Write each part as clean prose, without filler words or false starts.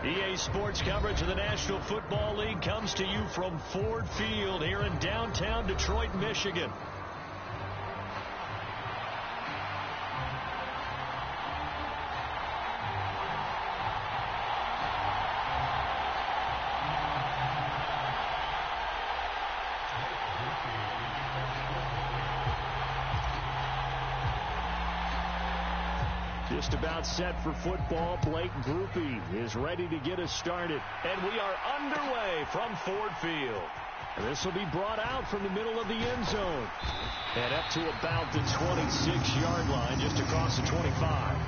EA Sports coverage of the National Football League comes to you from Ford Field here in downtown Detroit, Michigan. Just about set for football. Blake Grupe is ready to get us started. And we are underway from Ford Field. And this will be brought out from the middle of the end zone. And up to about the 26-yard line, just across the 25.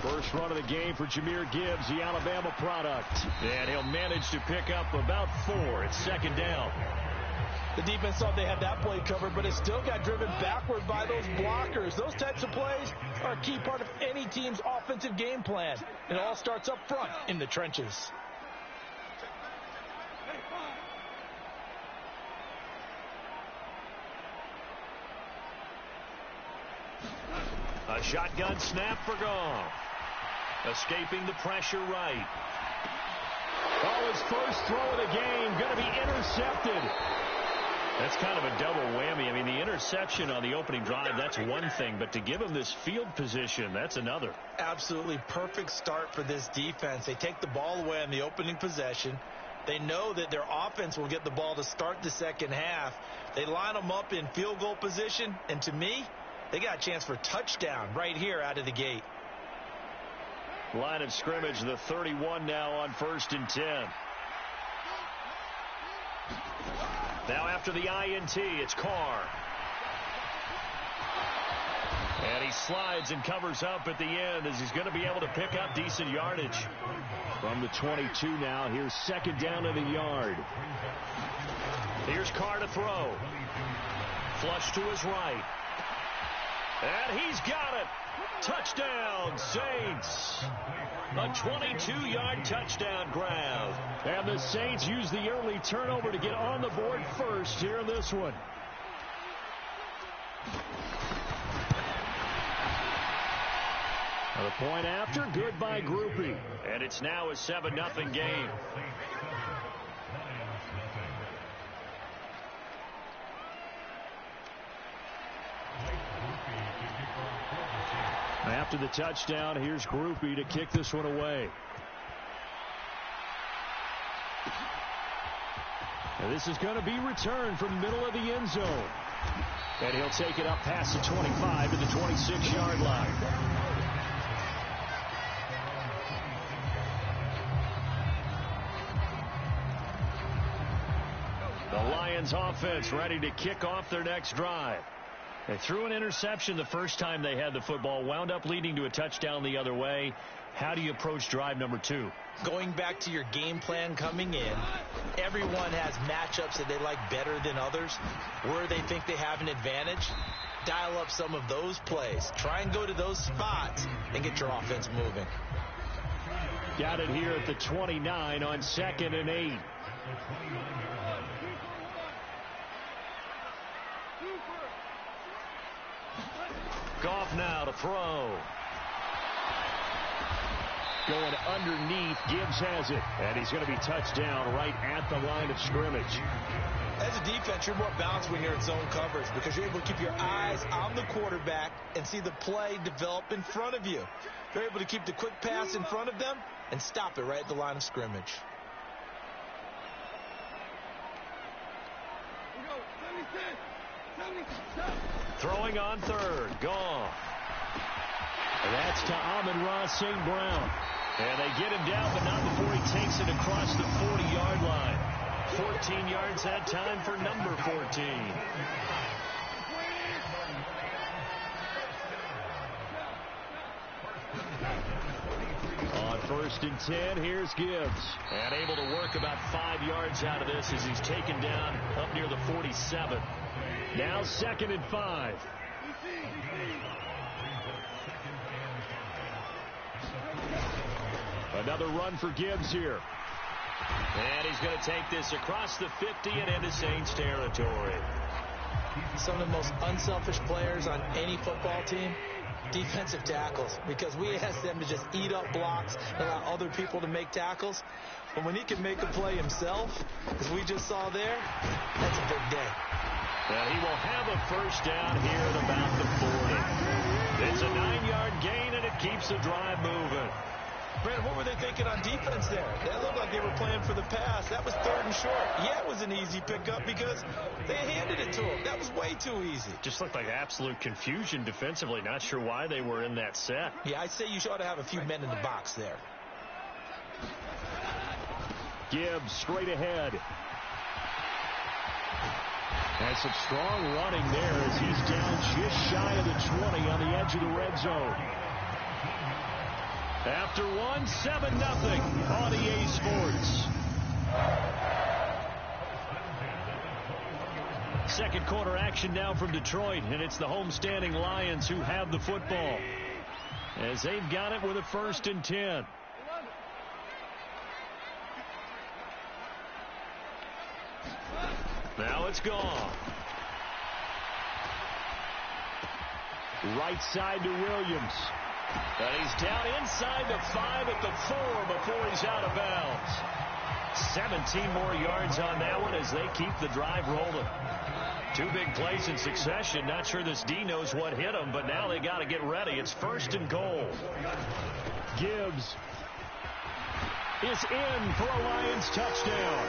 First run of the game for Jahmyr Gibbs, the Alabama product. And he'll manage to pick up about 4. It's second down. The defense thought they had that play covered, but it still got driven backward by those blockers. Those types of plays are a key part of any team's offensive game plan. It all starts up front in the trenches. A shotgun snap for Goff. Escaping the pressure right. Oh, his first throw of the game going to be intercepted. That's kind of a double whammy. I mean, the interception on the opening drive, that's one thing. But to give him this field position, that's another. Absolutely perfect start for this defense. They take the ball away on the opening possession. They know that their offense will get the ball to start the second half. They line them up in field goal position. And to me, they got a chance for touchdown right here out of the gate. Line of scrimmage, the 31 now on 1st and 10. Now after the INT, it's Carr. And he slides and covers up at the end as he's going to be able to pick up decent yardage. From the 22 now, here's second down of the yard. Here's Carr to throw. Flush to his right. And he's got it. Touchdown, Saints. A 22-yard touchdown grab. And the Saints use the early turnover to get on the board first here in this one. The point after, good by Grupe. And it's now a 7-0 game. After the touchdown, here's Grupe to kick this one away. And this is going to be returned from the middle of the end zone. And he'll take it up past the 25 to the 26-yard line. The Lions offense ready to kick off their next drive. They threw an interception the first time they had the football, wound up leading to a touchdown the other way. How do you approach drive number 2? Going back to your game plan coming in, everyone has matchups that they like better than others. Where they think they have an advantage, dial up some of those plays. Try and go to those spots and get your offense moving. Got it here at the 29 on 2nd and 8. Goff now to throw. Going underneath, Gibbs has it. And he's going to be touched down right at the line of scrimmage. As a defense, you're more balanced when you're in zone coverage because you're able to keep your eyes on the quarterback and see the play develop in front of you. You're able to keep the quick pass in front of them and stop it right at the line of scrimmage. Throwing on third. Gone. And that's to Amon-Ra St. Brown. And they get him down, but not before he takes it across the 40-yard line. 14 yards that time for number 14. On 1st and 10, here's Gibbs. And able to work about 5 yards out of this as he's taken down up near the 47. Now 2nd and 5. Another run for Gibbs here. And he's going to take this across the 50 and into Saints territory. Some of the most unselfish players on any football team, defensive tackles, because we ask them to just eat up blocks and allow other people to make tackles. But when he can make a play himself, as we just saw there, that's a big day. And he will have a first down here at about the 40. It's a 9-yard gain, and it keeps the drive moving. Brandon, what were they thinking on defense there? That looked like they were playing for the pass. That was 3rd and short. Yeah, it was an easy pickup because they handed it to him. That was way too easy. Just looked like absolute confusion defensively. Not sure why they were in that set. Yeah, I'd say you ought to have a few men in the box there. Gibbs straight ahead. And some strong running there as he's down just shy of the 20 on the edge of the red zone. After 7-0 on EA Sports. Second quarter action now from Detroit, and it's the homestanding Lions who have the football as they've got it with a 1st and 10. Now it's gone. Right side to Williams. And he's down inside the 5 at the 4 before he's out of bounds. 17 more yards on that one as they keep the drive rolling. 2 big plays in succession. Not sure this D knows what hit him, but now they got to get ready. It's 1st and goal. Gibbs is in for a Lions touchdown.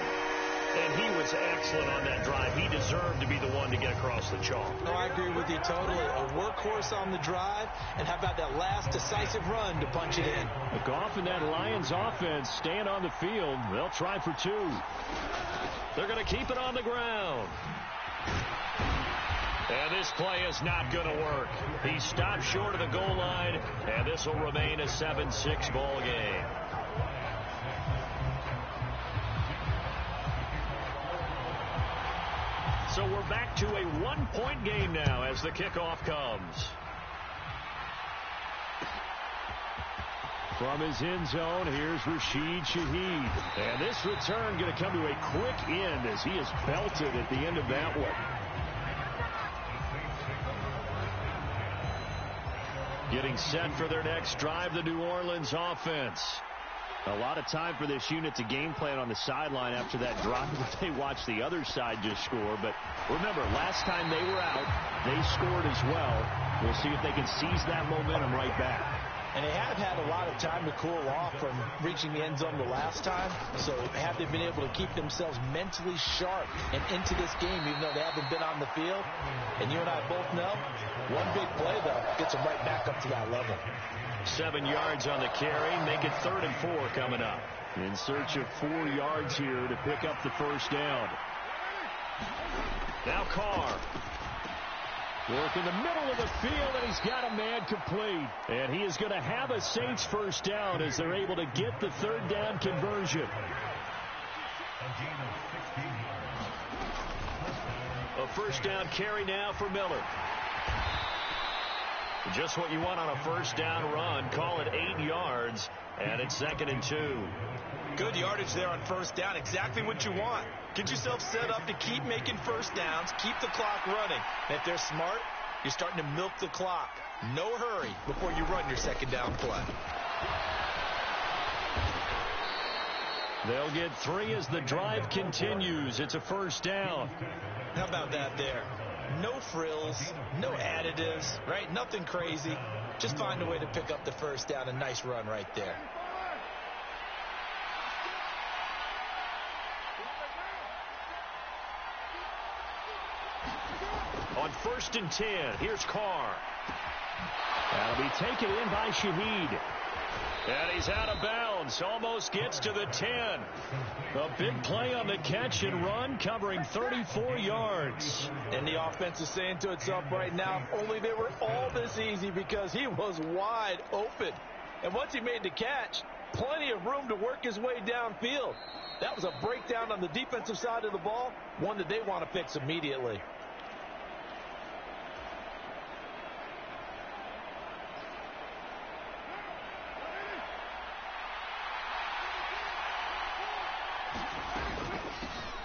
And he was excellent on that drive. He deserved to be the one to get across the chalk. No, I agree with you totally. A workhorse on the drive, and how about that last decisive run to punch it in? The Goff and that Lions offense staying on the field. They'll try for 2. They're going to keep it on the ground. And this play is not going to work. He stopped short of the goal line, and this will remain a 7-6 ball game. So we're back to a 1-point game now as the kickoff comes. From his end zone, here's Rashid Shaheed. And this return going to come to a quick end as he is belted at the end of that one. Getting set for their next drive, the New Orleans offense. A lot of time for this unit to game plan on the sideline after that drive that they watched the other side just score. But remember, last time they were out, they scored as well. We'll see if they can seize that momentum right back. And they have had a lot of time to cool off from reaching the end zone the last time. So have they been able to keep themselves mentally sharp and into this game, even though they haven't been on the field? And you and I both know, one big play, though, gets them right back up to that level. 7 yards on the carry. Make it 3rd and 4 coming up. In search of 4 yards here to pick up the first down. Now Carr. Work in the middle of the field, and he's got a man complete. And he is going to have a Saints first down as they're able to get the 3rd down conversion. A first down carry now for Miller. Just what you want on a first down run. Call it 8 yards, and it's 2nd and 2. Good yardage there on first down. Exactly what you want. Get yourself set up to keep making first downs, keep the clock running. And if they're smart, you're starting to milk the clock. No hurry before you run your 2nd down play. They'll get 3 as the drive continues. It's a first down. How about that there? No frills, no additives, right? Nothing crazy. Just find a way to pick up the first down. A nice run right there. On 1st and 10, here's Carr. That'll be taken in by Shaheed. And he's out of bounds. Almost gets to the 10. A big play on the catch and run, covering 34 yards. And the offense is saying to itself right now, if only they were all this easy, because he was wide open. And once he made the catch, plenty of room to work his way downfield. That was a breakdown on the defensive side of the ball, one that they want to fix immediately.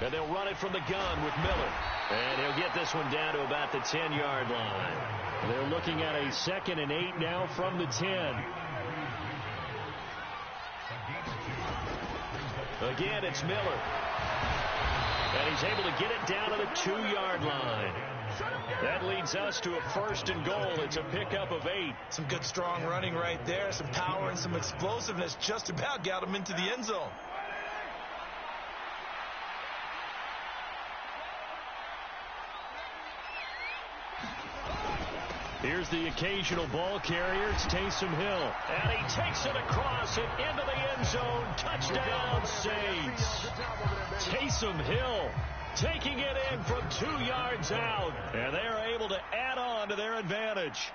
And they'll run it from the gun with Miller. And he'll get this one down to about the 10-yard line. They're looking at a 2nd and 8 now from the 10. Again, it's Miller. And he's able to get it down to the 2-yard line. That leads us to a 1st and goal. It's a pickup of 8. Some good strong running right there. Some power and some explosiveness just about got him into the end zone. Here's the occasional ball carrier. It's Taysom Hill. And he takes it across and into the end zone. Touchdown, Saints. Taysom Hill taking it in from 2 yards out. And they are able to add on to their advantage.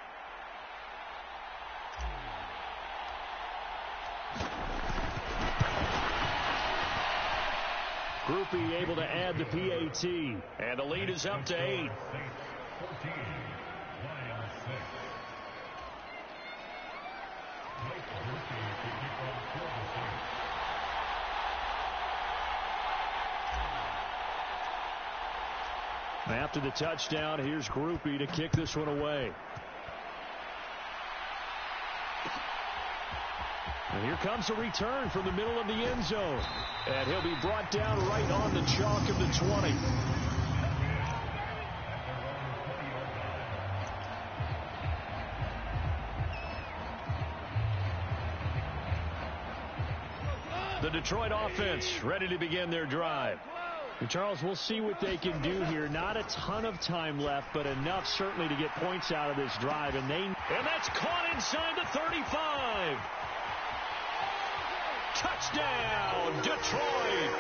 Groupie able to add the PAT. And the lead is up to 8. After the touchdown, here's Groupie to kick this one away. And here comes a return from the middle of the end zone. And he'll be brought down right on the chalk of the 20. The Detroit offense ready to begin their drive. And Charles, we'll see what they can do here. Not a ton of time left, but enough certainly to get points out of this drive. And that's caught inside the 35. Touchdown, Detroit.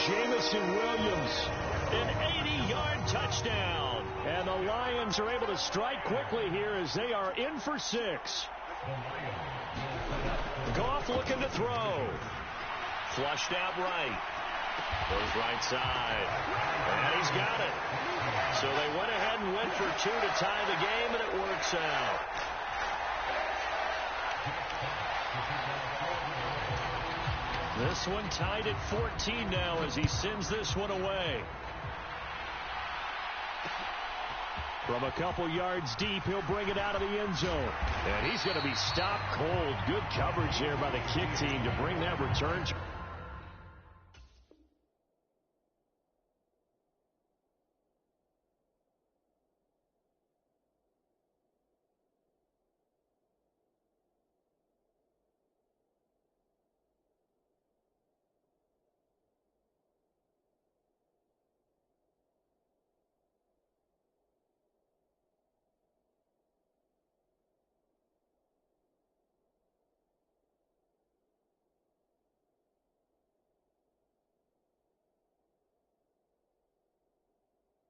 Jamison Williams, an 80-yard touchdown. And the Lions are able to strike quickly here as they are in for 6. Goff looking to throw. Flushed out right. Goes right side. And he's got it. So they went ahead and went for 2 to tie the game, and it works out. This one tied at 14 now as he sends this one away. From a couple yards deep, he'll bring it out of the end zone. And he's going to be stopped cold. Good coverage there by the kick team to bring that return.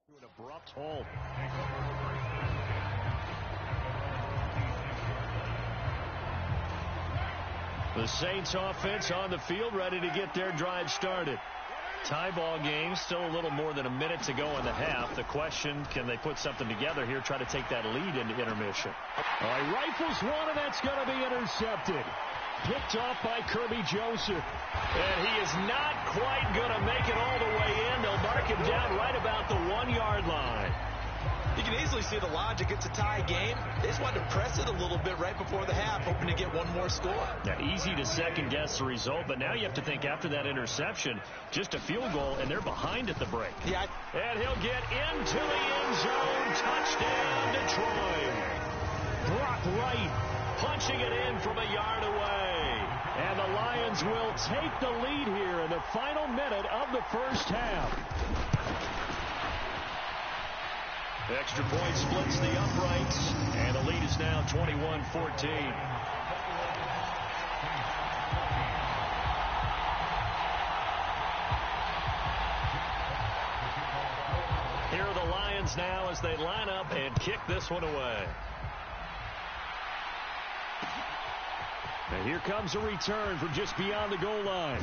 An abrupt halt. The Saints offense on the field ready to get their drive started. Tie ball game, still a little more than a minute to go in the half. The question, can they put something together here, try to take that lead into intermission? All right, rifles one, and that's going to be intercepted. Picked off by Kirby Joseph. And he is not quite going to make it all the way in. They'll mark him down right about the 1-yard line. You can easily see the logic. It's a tie game. They just wanted to press it a little bit right before the half, hoping to get one more score. Now, easy to second-guess the result, but now you have to think after that interception, just a field goal, and they're behind at the break. Yeah. And he'll get into the end zone. Touchdown, Detroit. Brock Wright punching it in from a yard away. And the Lions will take the lead here in the final minute of the first half. Extra point splits the uprights, and the lead is now 21-14. Here are the Lions now as they line up and kick this one away. And here comes a return from just beyond the goal line.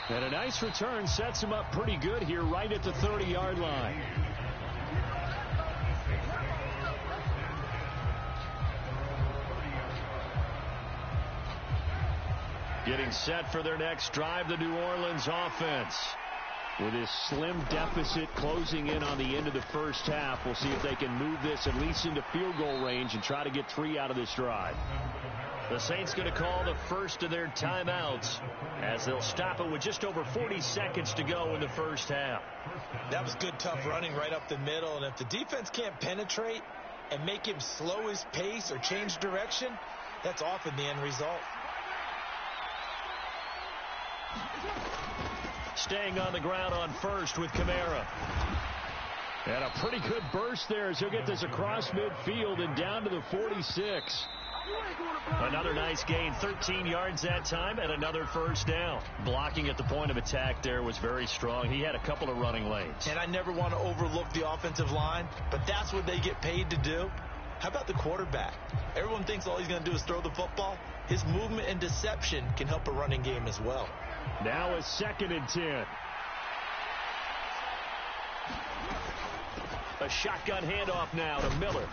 And a nice return sets him up pretty good here right at the 30-yard line. Getting set for their next drive, the New Orleans offense. With his slim deficit closing in on the end of the first half, we'll see if they can move this at least into field goal range and try to get 3 out of this drive. The Saints going to call the first of their timeouts as they'll stop it with just over 40 seconds to go in the first half. That was good, tough running right up the middle. And if the defense can't penetrate and make him slow his pace or change direction, that's often the end result. Staying on the ground on first with Kamara. And a pretty good burst there as he'll get this across midfield and down to the 46. Another nice gain, 13 yards that time, and another first down. Blocking at the point of attack there was very strong. He had a couple of running lanes. And I never want to overlook the offensive line, but that's what they get paid to do. How about the quarterback? Everyone thinks all he's going to do is throw the football. His movement and deception can help a running game as well. Now a 2nd and 10. A shotgun handoff now to Miller.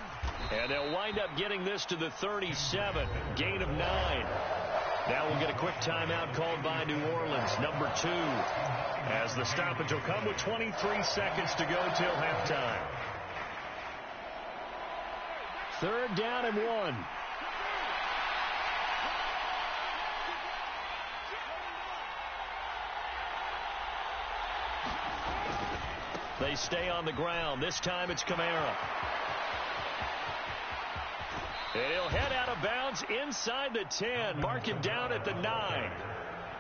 And they'll wind up getting this to the 37. Gain of 9. Now we'll get a quick timeout called by New Orleans, number 2. As the stoppage will come with 23 seconds to go till halftime. 3rd down and 1. They stay on the ground. This time it's Kamara. And he'll head out of bounds inside the 10. Mark it down at the 9.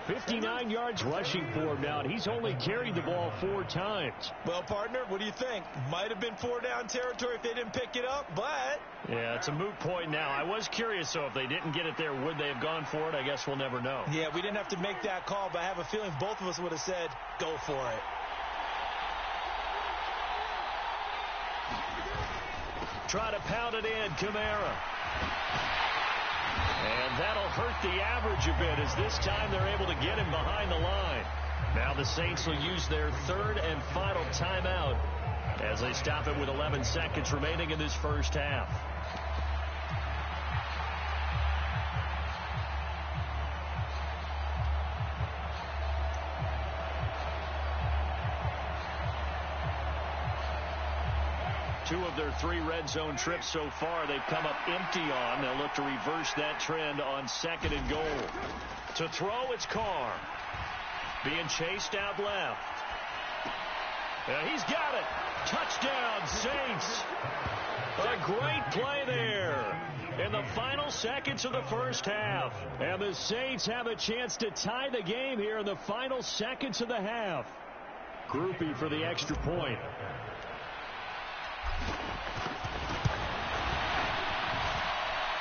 59 yards rushing for him now, and he's only carried the ball 4 times. Well, partner, what do you think? Might have been 4-down territory if they didn't pick it up, but... Yeah, it's a moot point now. I was curious, so if they didn't get it there, would they have gone for it? I guess we'll never know. Yeah, we didn't have to make that call, but I have a feeling both of us would have said, go for it. Try to pound it in, Kamara. And that'll hurt the average a bit as this time they're able to get him behind the line. Now the Saints will use their 3rd and final timeout as they stop it with 11 seconds remaining in this first half. Two of their 3 red zone trips so far, they've come up empty on. They'll look to reverse that trend on 2nd and goal. To throw, it's Carr. Being chased out left. And he's got it. Touchdown, Saints. A great play there in the final seconds of the first half. And the Saints have a chance to tie the game here in the final seconds of the half. Groupie for the extra point.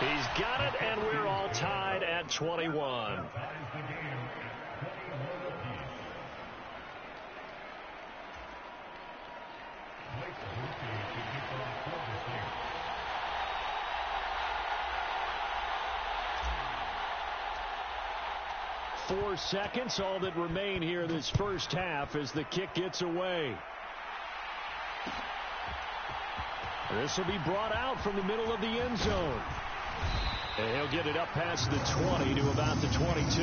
He's got it, and we're all tied at 21. Four seconds, all that remain here this first half as the kick gets away. This will be brought out from the middle of the end zone. And he'll get it up past the 20 to about the 22.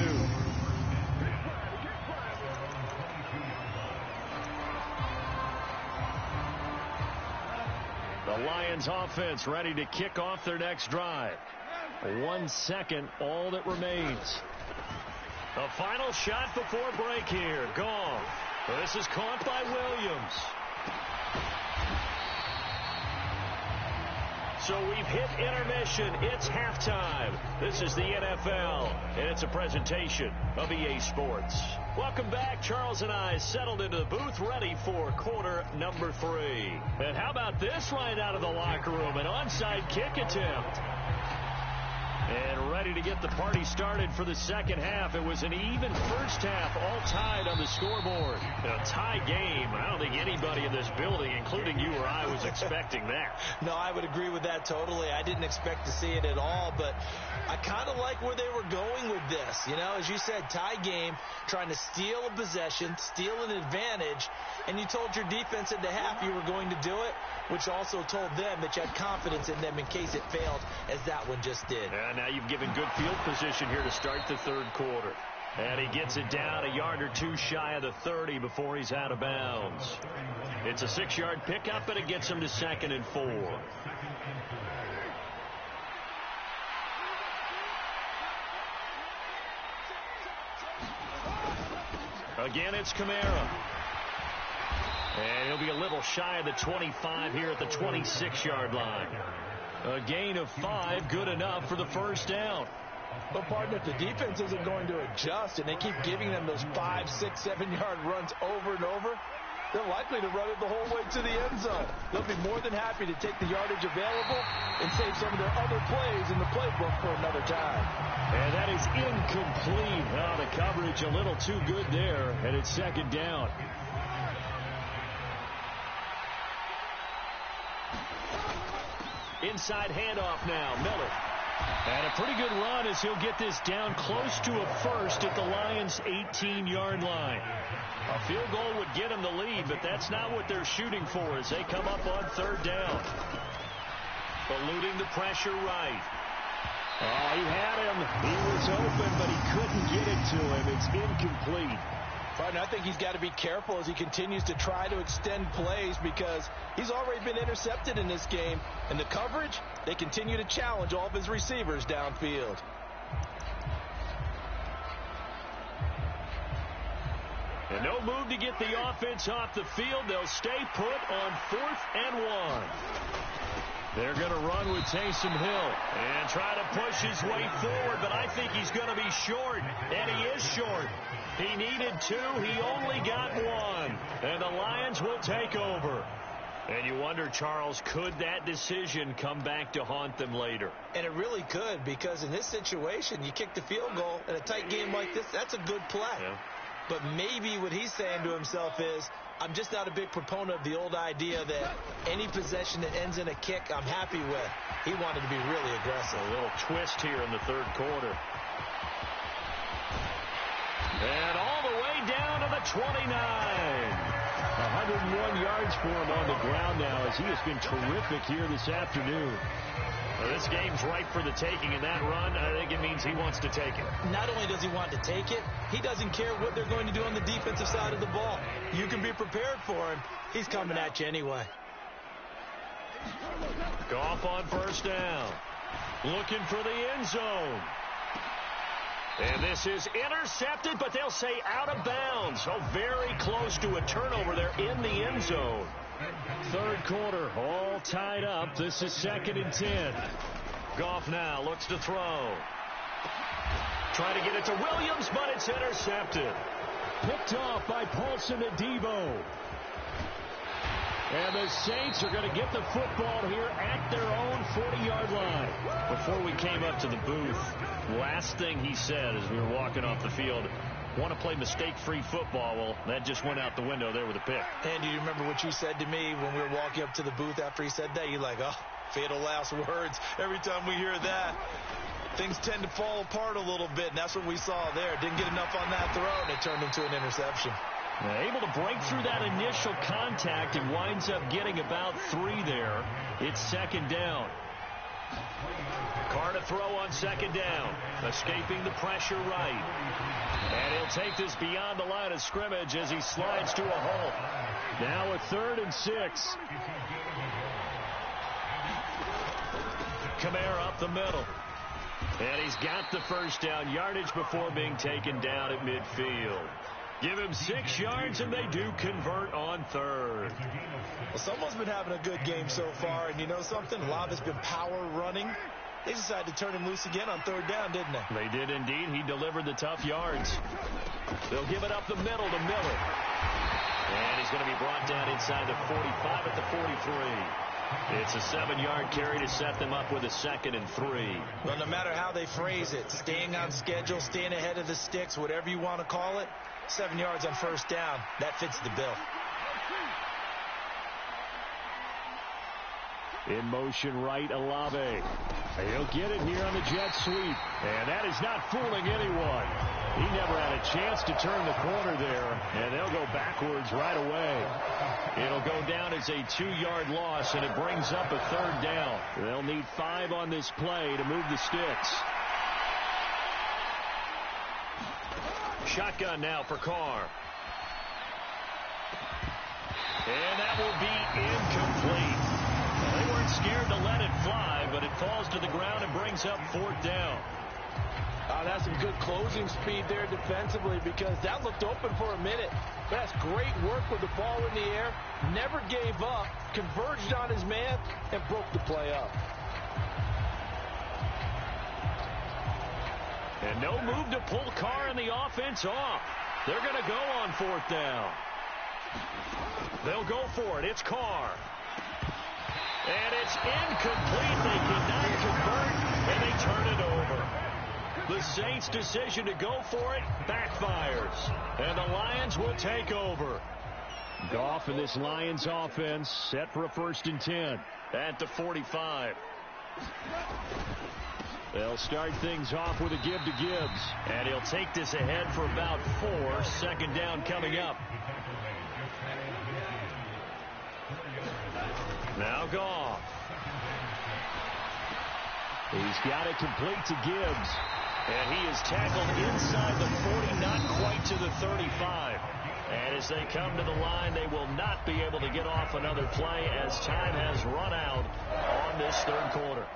The Lions offense ready to kick off their next drive. 1 second, all that remains. The final shot before break here. Gone. This is caught by Williams. So we've hit intermission. It's halftime. This is the NFL, and it's a presentation of EA Sports. Welcome back. Charles and I settled into the booth, ready for quarter number 3. And how about this right out of the locker room? An onside kick attempt. And ready to get the party started for the second half. It was an even first half, all tied on the scoreboard. A tie game. I don't think anybody in this building, including you or I, was expecting that. No, I would agree with that totally. I didn't expect to see it at all, but I kind of like where they were going with this. You know, as you said, tie game, trying to steal a possession, steal an advantage, and you told your defense at the half you were going to do it, which also told them that you had confidence in them in case it failed, as that one just did. And now you've given good field position here to start the third quarter. And he gets it down a yard or two shy of the 30 before he's out of bounds. It's a 6-yard pickup, and it gets him to 2nd and 4. Again, it's Kamara. And he'll be a little shy of the 25 here at the 26-yard line. A gain of 5, good enough for the first down. But, partner, if the defense isn't going to adjust and they keep giving them those 5, 6, 7-yard runs over and over, they're likely to run it the whole way to the end zone. They'll be more than happy to take the yardage available and save some of their other plays in the playbook for another time. And that is incomplete. Oh, the coverage a little too good there, and it's 2nd down. Inside handoff now, Miller. And a pretty good run as he'll get this down close to a first at the Lions' 18-yard line. A field goal would get him the lead, but that's not what they're shooting for as they come up on 3rd down. Eluding the pressure right. Oh, he had him. He was open, but he couldn't get it to him. It's incomplete. Partner, I think he's got to be careful as he continues to try to extend plays because he's already been intercepted in this game. And the coverage, they continue to challenge all of his receivers downfield. And no move to get the offense off the field. They'll stay put on 4th and 1. They're going to run with Taysom Hill and try to push his way forward, but I think he's going to be short, and he is short. He needed 2. He only got 1, and the Lions will take over. And you wonder, Charles, could that decision come back to haunt them later? And it really could, because in this situation, you kick the field goal in a tight game like this, that's a good play. Yeah. But maybe what he's saying to himself is, I'm just not a big proponent of the old idea that any possession that ends in a kick I'm happy with. He wanted to be really aggressive. A little twist here in the 3rd quarter. And all the way down to the 29. 101 yards for him on the ground now as he has been terrific here this afternoon. Well, this game's ripe for the taking, and that run, I think it means he wants to take it. Not only does he want to take it, he doesn't care what they're going to do on the defensive side of the ball. You can be prepared for him. He's coming at you anyway. Goff on 1st down. Looking for the end zone. And this is intercepted, but they'll say out of bounds. So very close to a turnover there in the end zone. 3rd quarter, all tied up. This is 2nd and 10. Goff now looks to throw. Trying to get it to Williams, but it's intercepted. Picked off by Paulson Adebo. And the Saints are going to get the football here at their own 40-yard line. Before we came up to the booth, last thing he said as we were walking off the field, want to play mistake-free football. Well, that just went out the window there with a pick. And do you remember what you said to me when we were walking up to the booth after he said that? You're like, oh, fatal last words. Every time we hear that, things tend to fall apart a little bit, and that's what we saw there. Didn't get enough on that throw, and it turned into an interception. Able to break through that initial contact and winds up getting about 3 there. It's 2nd down. Carr to throw on 2nd down. Escaping the pressure right. And he'll take this beyond the line of scrimmage as he slides to a halt. Now a 3rd and 6. Kamara up the middle. And he's got the first down yardage before being taken down at midfield. Give him 6 yards, and they do convert on 3rd. Well, someone's been having a good game so far, and you know something? A lot of it's been power running. They decided to turn him loose again on 3rd down, didn't they? They did indeed. He delivered the tough yards. They'll give it up the middle to Miller. And he's going to be brought down inside the 45 at the 43. It's a 7-yard carry to set them up with a 2nd and 3. Well, no matter how they phrase it, staying on schedule, staying ahead of the sticks, whatever you want to call it, 7 yards on first down, that fits the bill. In motion right, LLe-ge-nd. He'll get it here on the jet sweep. And that is not fooling anyone. He never had a chance to turn the corner there. And they'll go backwards right away. It'll go down as a 2-yard loss, and it brings up a 3rd down. They'll need 5 on this play to move the sticks. Shotgun now for Carr. And that will be incomplete. They weren't scared to let it fly, but it falls to the ground and brings up 4th down. That's some good closing speed there defensively, because that looked open for a minute. That's great work with the ball in the air. Never gave up, converged on his man, and broke the play up. And no move to pull Carr and the offense off. They're going to go on 4th down. They'll go for it. It's Carr. And it's incomplete. They cannot convert, and they turn it over. The Saints' decision to go for it backfires, and the Lions will take over. Goff and this Lions offense set for a 1st and 10 at the 45. They'll start things off with a give to Gibbs, and he'll take this ahead for about 4. 2nd down coming up. Now Goff. He's got it complete to Gibbs. And he is tackled inside the 40, not quite to the 35. And as they come to the line, they will not be able to get off another play as time has run out on this 3rd quarter.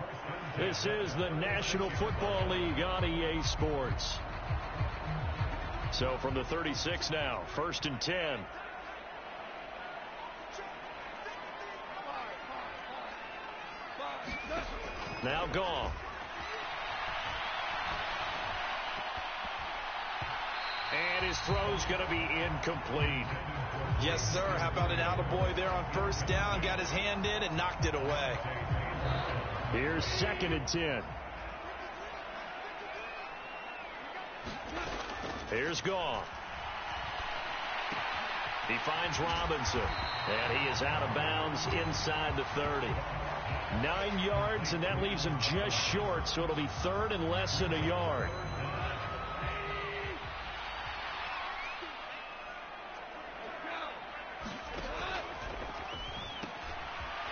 This is the National Football League on EA Sports. So from the 36 now, 1st and 10. Now Goff. And his throw's going to be incomplete. Yes, sir. How about an attaboy there on 1st down? Got his hand in and knocked it away. Here's 2nd and 10. Here's Goff. He finds Robinson. And he is out of bounds inside the 30. 9 yards, and that leaves him just short, so it'll be 3rd and less than a yard.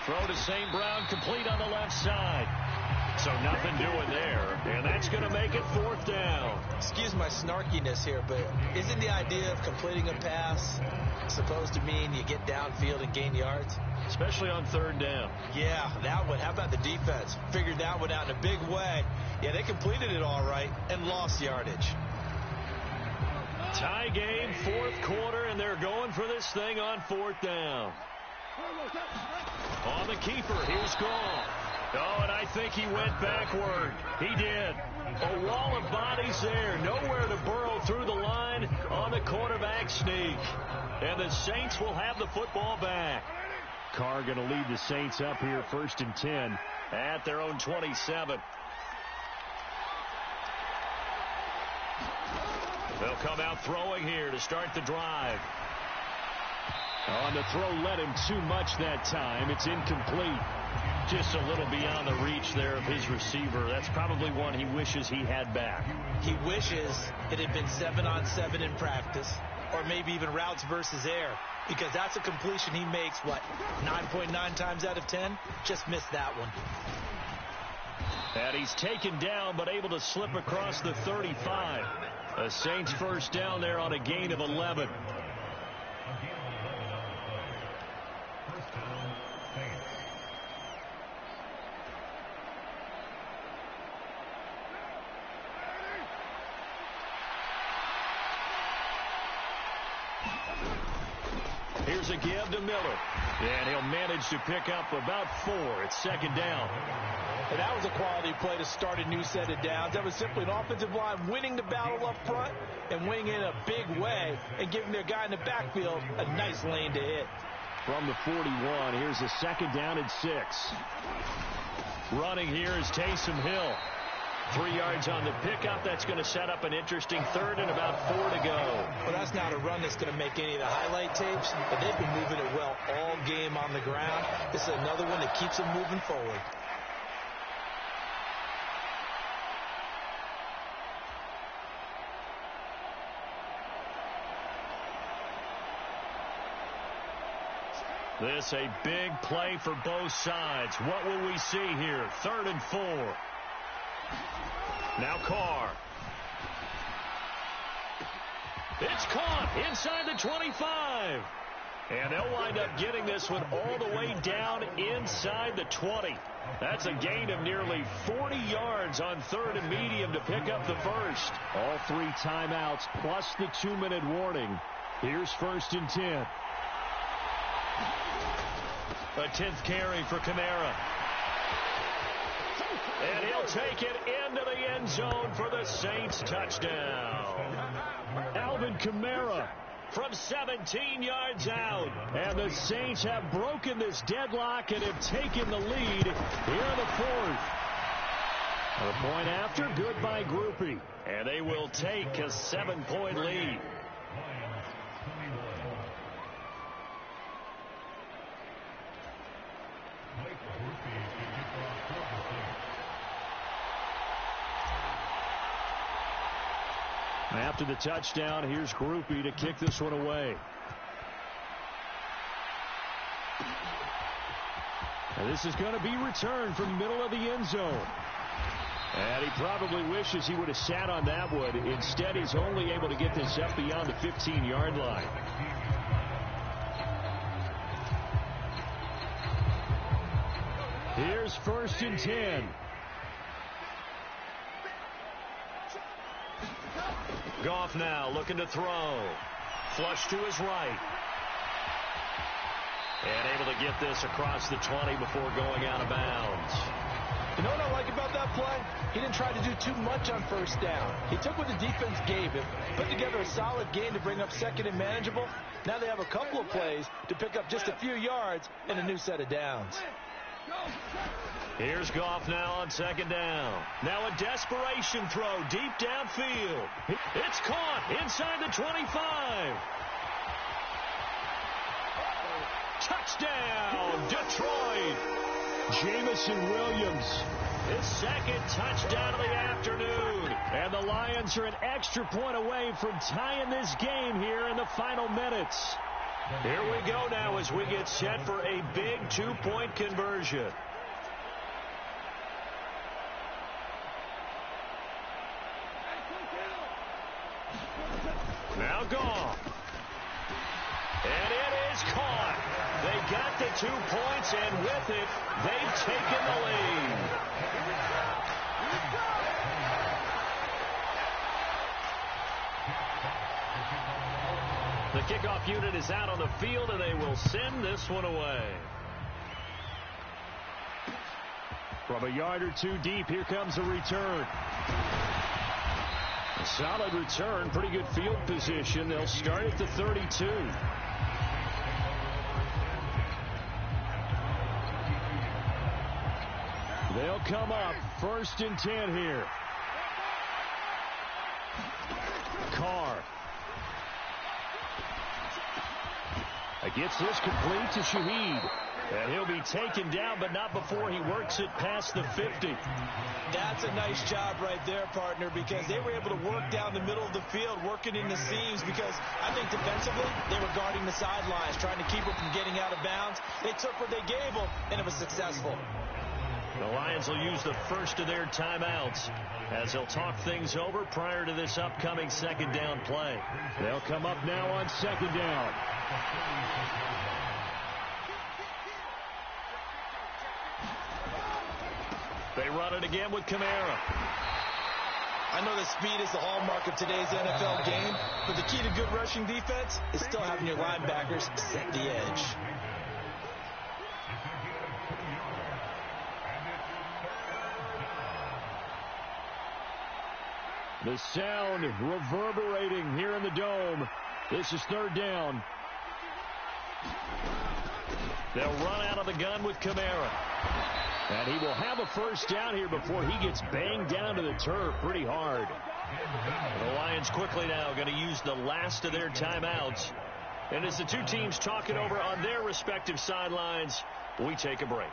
Throw to St. Brown, complete on the left side. So nothing doing there, and that's going to make it 4th down. Excuse my snarkiness here, but isn't the idea of completing a pass supposed to mean you get downfield and gain yards? Especially on 3rd down. Yeah, that one. How about the defense? Figured that one out in a big way. Yeah, they completed it all right and lost yardage. Tie game, 4th quarter, and they're going for this thing on 4th down. On the keeper, here's Goff. Oh, and I think he went backward. He did. A wall of bodies there. Nowhere to burrow through the line on the quarterback sneak. And the Saints will have the football back. Carr going to lead the Saints up here 1st and 10 at their own 27. They'll come out throwing here to start the drive. On the throw, led him too much that time. It's incomplete. Just a little beyond the reach there of his receiver. That's probably one he wishes he had back. He wishes it had been 7-on-7 in practice, or maybe even routes versus air, because that's a completion he makes, what, 9.9 times out of 10? Just missed that one. And he's taken down, but able to slip across the 35. The Saints 1st down there on a gain of 11. Here's a give to Miller. And he'll manage to pick up about 4 at second down. And that was a quality play to start a new set of downs. That was simply an offensive line winning the battle up front and winning in a big way and giving their guy in the backfield a nice lane to hit. From the 41, here's a second down and 6. Running here is Taysom Hill. 3 yards on the pickup. That's going to set up an interesting third and about 4 to go. Well, that's not a run that's going to make any of the highlight tapes, but they've been moving it well all game on the ground. This is another one that keeps them moving forward. This a big play for both sides. What will we see here? 3rd and 4. Now Carr. It's caught inside the 25. And they'll wind up getting this one all the way down inside the 20. That's a gain of nearly 40 yards on 3rd and medium to pick up the first. All 3 timeouts plus the 2-minute warning. Here's 1st and 10. A 10th carry for Kamara. And he'll take it into the end zone for the Saints touchdown. Alvin Kamara from 17 yards out. And the Saints have broken this deadlock and have taken the lead here in the 4th. A point after, good by Groupie. And they will take a 7-point lead. After the touchdown, here's Groupie to kick this one away. And this is going to be returned from the middle of the end zone. And he probably wishes he would have sat on that one. Instead, he's only able to get this up beyond the 15-yard line. Here's 1st and 10. Goff now looking to throw. Flush to his right. And able to get this across the 20 before going out of bounds. You know what I like about that play? He didn't try to do too much on 1st down. He took what the defense gave him, put together a solid game to bring up 2nd and manageable. Now they have a couple of plays to pick up just a few yards and a new set of downs. Here's Goff now on 2nd down. Now a desperation throw deep downfield. It's caught inside the 25. Touchdown, Detroit. Jamison Williams, his 2nd touchdown of the afternoon. And the Lions are an extra point away from tying this game here in the final minutes. Here we go now as we get set for a big 2-point conversion. Now Goff. And it is caught. They got the 2 points, and with it, they've taken the lead. The kickoff unit is out on the field, and they will send this one away. From a yard or 2 deep, here comes a return. A solid return, pretty good field position. They'll start at the 32. They'll come up 1st and 10 here. Carr. Gets this complete to Shaheed. And he'll be taken down, but not before he works it past the 50. That's a nice job right there, partner, because they were able to work down the middle of the field, working in the seams, because I think defensively they were guarding the sidelines, trying to keep them from getting out of bounds. They took what they gave them, and it was successful. The Lions will use the first of their timeouts as they'll talk things over prior to this upcoming 2nd down play. They'll come up now on 2nd down. They run it again with Kamara. I know that speed is the hallmark of today's NFL game, but the key to good rushing defense is still having your linebackers set the edge. The sound reverberating here in the dome. This is third down. They'll run out of the gun with Kamara. And he will have a first down here before he gets banged down to the turf pretty hard. The Lions quickly now going to use the last of their timeouts. And as the two teams talk it over on their respective sidelines, we take a break.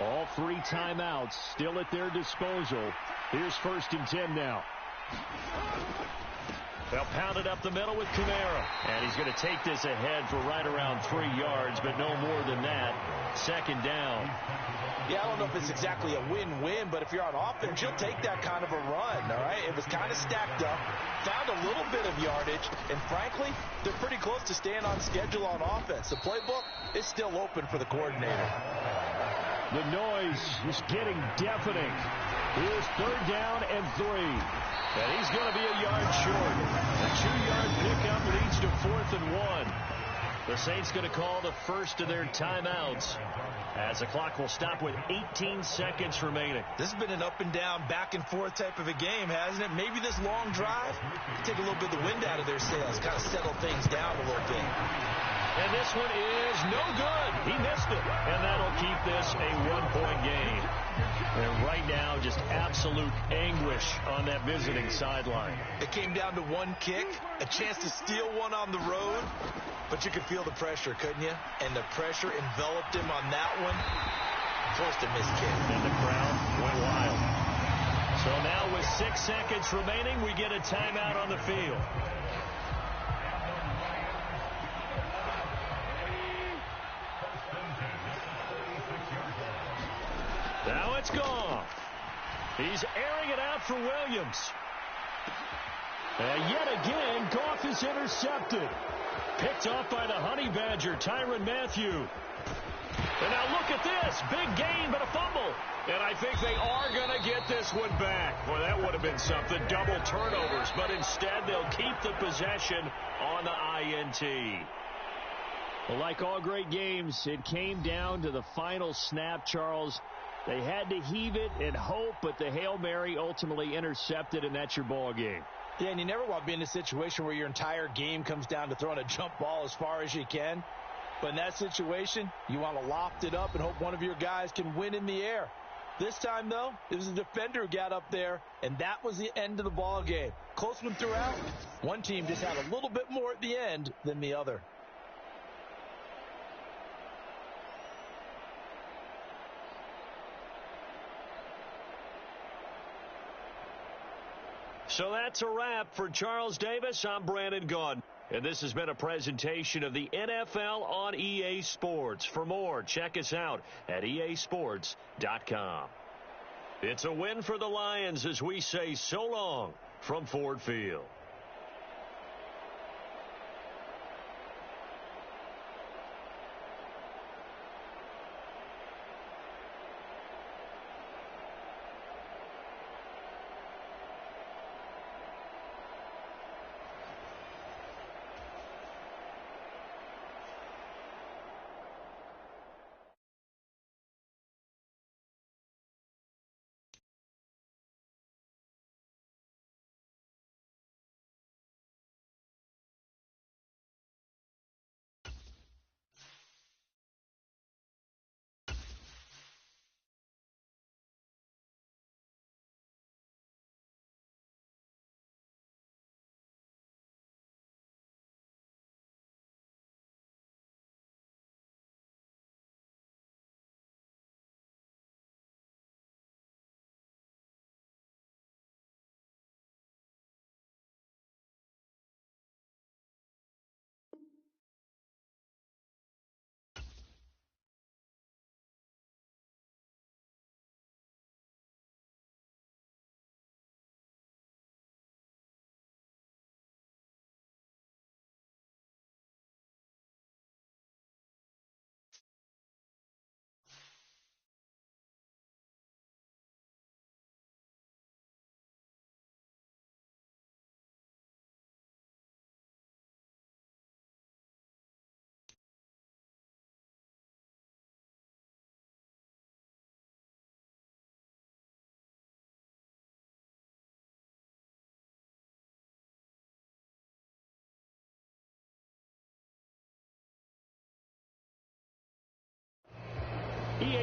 All three timeouts still at their disposal. Here's 1st and 10 now. They'll pound it up the middle with Kamara. And he's going to take this ahead for right around 3 yards, but no more than that. 2nd down. Yeah, I don't know if it's exactly a win-win, but if you're on offense, you'll take that kind of a run, all right? It was kind of stacked up, found a little bit of yardage, and frankly, they're pretty close to staying on schedule on offense. The playbook is still open for the coordinator. The noise is getting deafening. Here's 3rd down and 3. And he's going to be a yard short. A 2-yard pickup leads to 4th and 1. The Saints going to call the first of their timeouts as the clock will stop with 18 seconds remaining. This has been an up and down, back and forth type of a game, hasn't it? Maybe this long drive take a little bit of the wind out of their sails, kind of settle things down a little bit. And this one is no good. He missed it. And that'll keep this a 1-point game. And right now, just absolute anguish on that visiting sideline. It came down to one kick, a chance to steal one on the road, but you could feel the pressure, couldn't you? And the pressure enveloped him on that one. Close to missed kick. And the crowd went wild. So now with 6 seconds remaining, we get a timeout on the field. Now it's gone. He's airing it out for Williams. And yet again, Goff is intercepted. Picked off by the Honey Badger, Tyrann Mathieu. And now look at this. Big gain, but a fumble. And I think they are going to get this one back. Well, that would have been something. Double turnovers. But instead, they'll keep the possession on the INT. Well, like all great games, it came down to the final snap, Charles. They had to heave it and hope, but the Hail Mary ultimately intercepted, and that's your ball game. Yeah, and you never want to be in a situation where your entire game comes down to throwing a jump ball as far as you can. But in that situation, you want to loft it up and hope one of your guys can win in the air. This time, though, it was a defender who got up there, and that was the end of the ball game. Close one throughout. One team just had a little bit more at the end than the other. So that's a wrap for Charles Davis. I'm Brandon Gaudin. And this has been a presentation of the NFL on EA Sports. For more, check us out at easports.com. It's a win for the Lions as we say so long from Ford Field.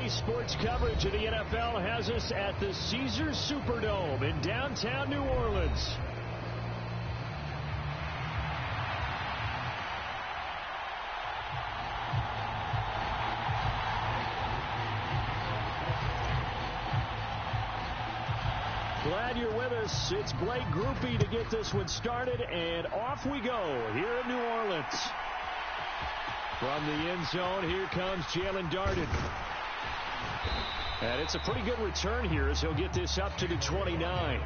Today's sports coverage of the NFL has us at the Caesars Superdome in downtown New Orleans. Glad you're with us. It's Blake Groupie to get this one started, and off we go here in New Orleans. From the end zone, here comes Jalen Darden. And it's a pretty good return here as he'll get this up to the 29.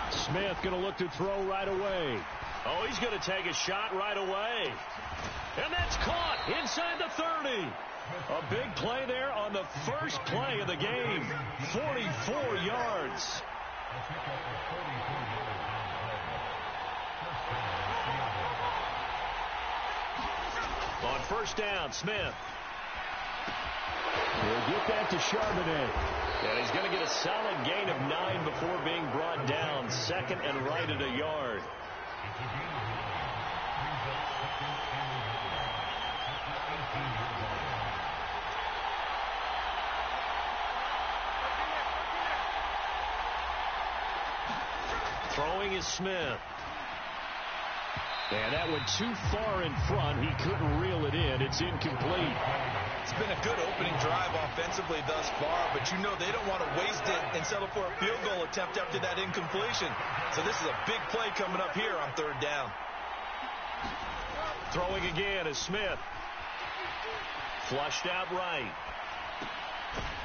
Smith going to look to throw right away. Oh, he's going to take a shot right away. And that's caught inside the 30. A big play there on the first play of the game. 44 yards. On first down, Smith. We'll get that to Charbonnet. And he's going to get a solid gain of 9 before being brought down. Second and right at a yard. Throwing is Smith. And that went too far in front. He couldn't reel it in. It's incomplete. It's been a good opening drive offensively thus far, but you know they don't want to waste it and settle for a field goal attempt after that incompletion. So this is a big play coming up here on third down. Throwing again is Smith. Flushed out right.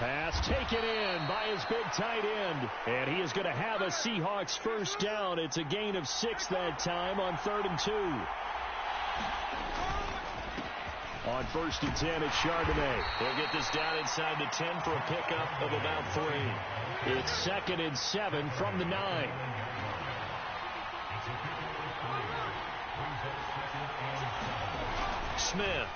Pass taken in by his big tight end. And he is going to have a Seahawks first down. It's a gain of 6 that time on 3rd and 2. On 1st and 10, it's Charbonnet. They'll get this down inside the 10 for a pickup of about 3. It's 2nd and 7 from the 9. Smith.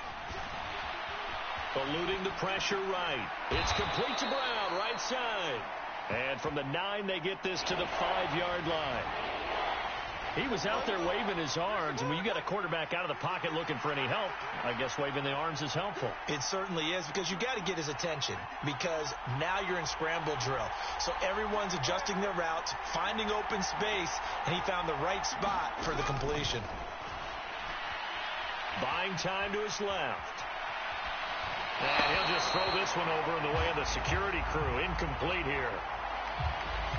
Eluding the pressure right. It's complete to Brown, right side. And from the 9, they get this to the 5-yard line. He was out there waving his arms, and when you got a quarterback out of the pocket looking for any help, I guess waving the arms is helpful. It certainly is, because you got to get his attention, because now you're in scramble drill. So everyone's adjusting their routes, finding open space, and he found the right spot for the completion. Buying time to his left. And he'll just throw this one over in the way of the security crew. Incomplete here.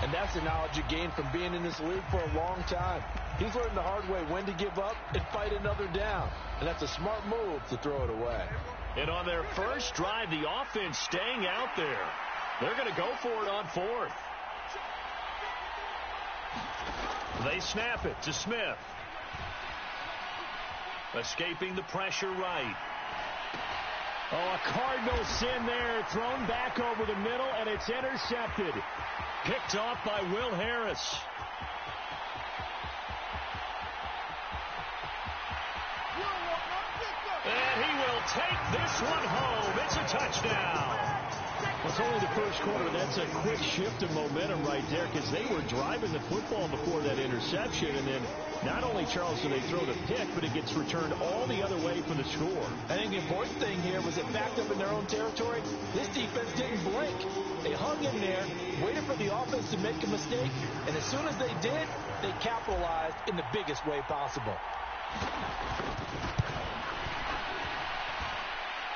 And that's the knowledge you gain from being in this league for a long time. He's learned the hard way when to give up and fight another down. And that's a smart move to throw it away. And on their first drive, the offense staying out there. They're going to go for it on 4th. They snap it to Smith. Escaping the pressure right. Oh, a Cardinal sin there, thrown back over the middle, and it's intercepted. Picked off by Will Harris. And he will take this one home. It's a touchdown. It's only the first quarter. That's a quick shift of momentum right there, because they were driving the football before that interception. And then not only, Charles, do they throw the pick, but it gets returned all the other way for the score. I think the important thing here was it backed up in their own territory. This defense didn't blink. They hung in there, waited for the offense to make a mistake, and as soon as they did, they capitalized in the biggest way possible.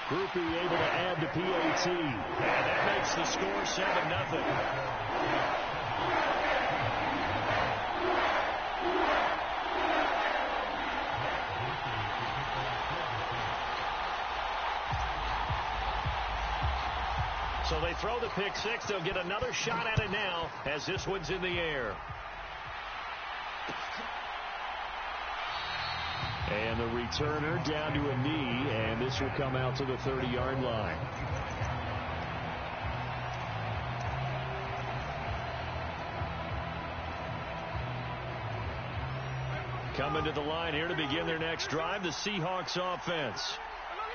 Groupie able to add the PAT. And that makes the score 7-0. So they throw the pick six. They'll get another shot at it now as this one's in the air. And the returner down to a knee, and this will come out to the 30-yard line. Coming to the line here to begin their next drive, the Seahawks offense.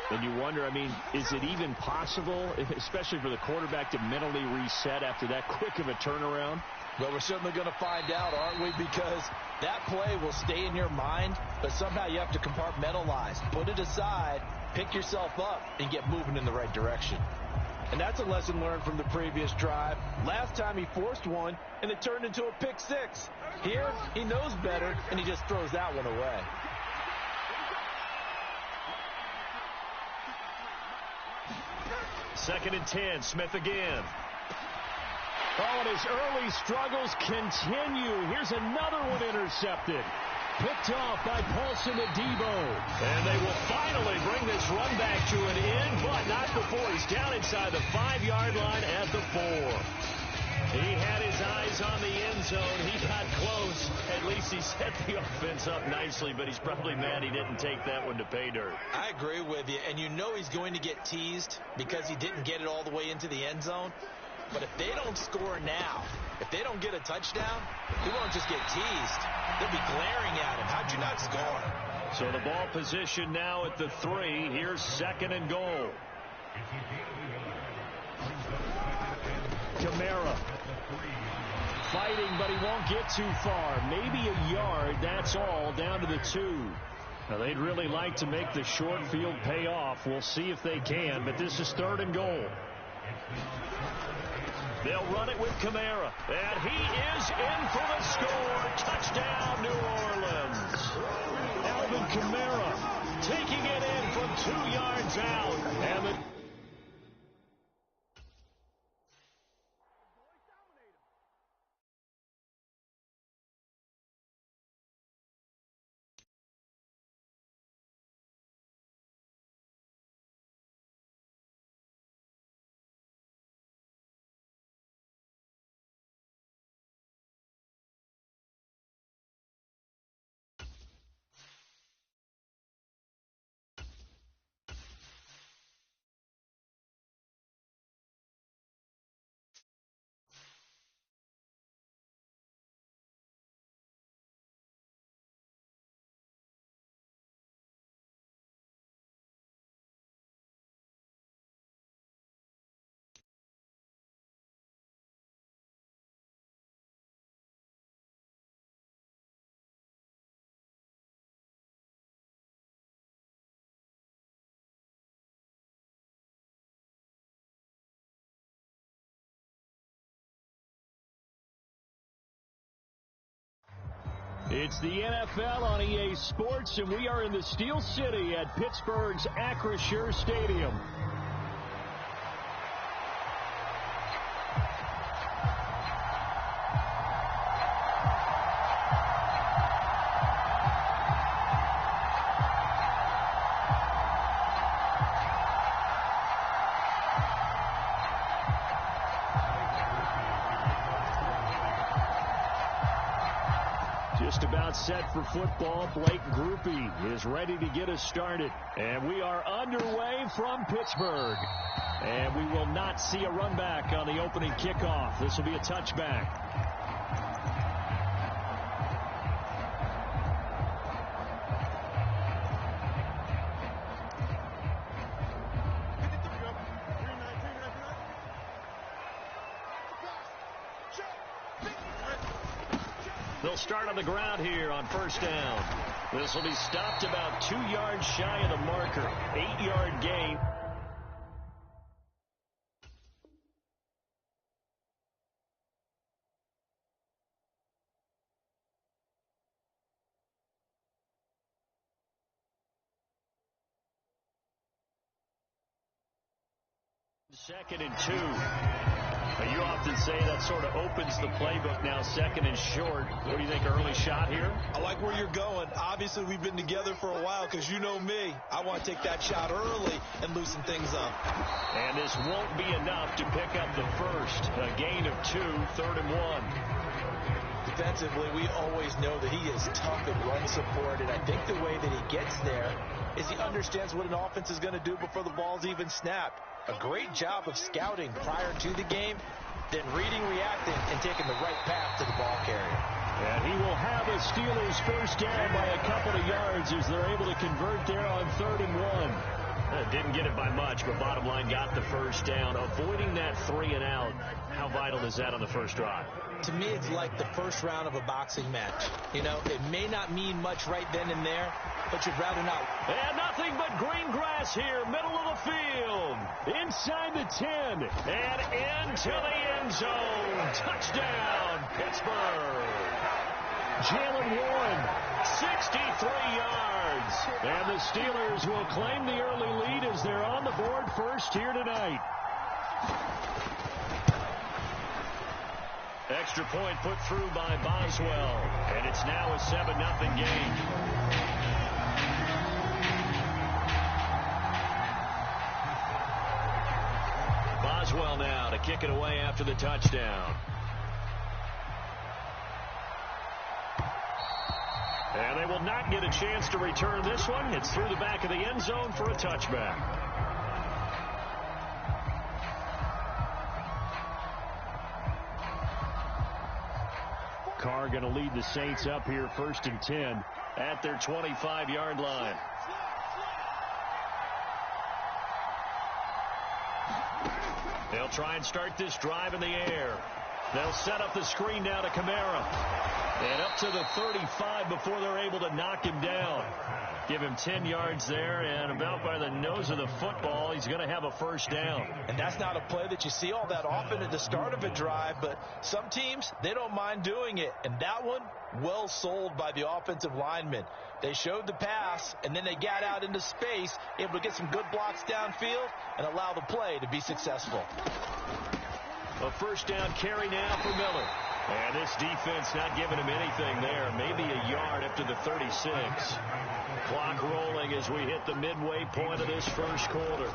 And you wonder, I mean, is it even possible, especially for the quarterback, to mentally reset after that quick of a turnaround? Well, we're certainly going to find out, aren't we? Because that play will stay in your mind, but somehow you have to compartmentalize. Put it aside, pick yourself up, and get moving in the right direction. And that's a lesson learned from the previous drive. Last time he forced one, and it turned into a pick six. Here, he knows better, and he just throws that one away. Second and 10, Smith again. Oh, and his early struggles continue. Here's another one intercepted. Picked off by Paulson Adebo. And they will finally bring this run back to an end, but not before he's down inside the 5-yard line at the 4. He had his eyes on the end zone. He got close. At least he set the offense up nicely, but he's probably mad he didn't take that one to pay dirt. I agree with you, and you know he's going to get teased because he didn't get it all the way into the end zone. But if they don't score now, if they don't get a touchdown, he won't just get teased. They'll be glaring at him. How'd you not score? So the ball position now at the 3. Here's second and goal. Kamara fighting, but he won't get too far. Maybe a yard, that's all, down to the 2. Now, they'd really like to make the short field pay off. We'll see if they can, but this is third and goal. They'll run it with Kamara, and he is in for the score. Touchdown, New Orleans. Alvin Kamara taking it in from 2 yards out. And the It's the NFL on EA Sports, and we are in the Steel City at Pittsburgh's Acrisure Stadium. Just about set for football. Blake Groupie is ready to get us started. And we are underway from Pittsburgh. And we will not see a run back on the opening kickoff. This will be a touchback. They'll start on the ground here on first down. This will be stopped about 2 yards shy of the marker. 8-yard gain. Second and 2. You often say that sort of opens the playbook now, second and short. What do you think, early shot here? I like where you're going. Obviously, we've been together for a while because you know me. I want to take that shot early and loosen things up. And this won't be enough to pick up the first. A gain of 2, third and 1. Defensively, we always know that he is tough in run support, and I think the way that he gets there is he understands what an offense is going to do before the ball's even snapped. A great job of scouting prior to the game, then reading, reacting, and taking the right path to the ball carrier. And he will have a Steelers first down by a couple of yards as they're able to convert there on 3rd and 1. Didn't get it by much, but bottom line got the first down. Avoiding that 3 and out, how vital is that on the first drive? To me, it's like the first round of a boxing match. You know, it may not mean much right then and there, but you'd rather not. And nothing but green grass here, middle of the field. Inside the 10 and into the end zone. Touchdown, Pittsburgh. Jalen Warren, 63 yards. And the Steelers will claim the early lead as they're on the board first here tonight. Extra point put through by Boswell. And it's now a 7-0 game. Boswell now to kick it away after the touchdown. And they will not get a chance to return this one. It's through the back of the end zone for a touchback. Carr going to lead the Saints up here 1st and 10 at their 25-yard line. They'll try and start this drive in the air. They'll set up the screen now to Kamara. And up to the 35 before they're able to knock him down. Give him 10 yards there, and about by the nose of the football, he's going to have a first down. And that's not a play that you see all that often at the start of a drive, but some teams, they don't mind doing it. And that one, well sold by the offensive lineman. They showed the pass, and then they got out into space, able to get some good blocks downfield and allow the play to be successful. A first down carry now for Miller. And this defense not giving him anything there. Maybe a yard up to the 36. Clock rolling as we hit the midway point of this first quarter.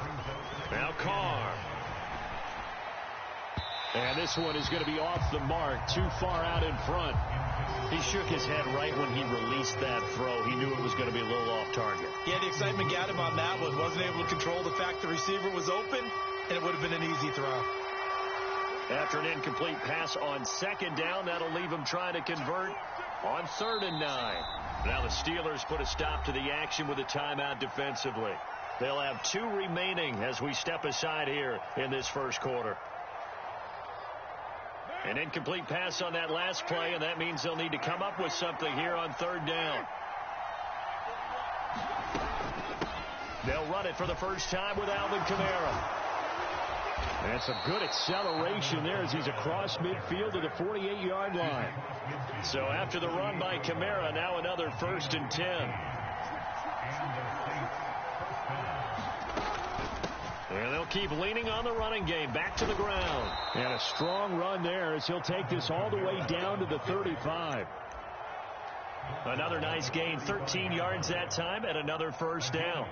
Now Carr. And this one is going to be off the mark. Too far out in front. He shook his head right when he released that throw. He knew it was going to be a little off target. Yeah, the excitement got him on that one. Wasn't able to control the fact the receiver was open, and it would have been an easy throw. After an incomplete pass on 2nd down, that'll leave him trying to convert on 3rd and 9. Now the Steelers put a stop to the action with a timeout defensively. They'll have 2 remaining as we step aside here in this first quarter. An incomplete pass on that last play, and that means they'll need to come up with something here on 3rd down. They'll run it for the first time with Alvin Kamara. And some good acceleration there as he's across midfield to the 48-yard line. So after the run by Kamara, now another 1st and 10. And they'll keep leaning on the running game. Back to the ground. And a strong run there as he'll take this all the way down to the 35. Another nice gain. 13 yards that time and another first down.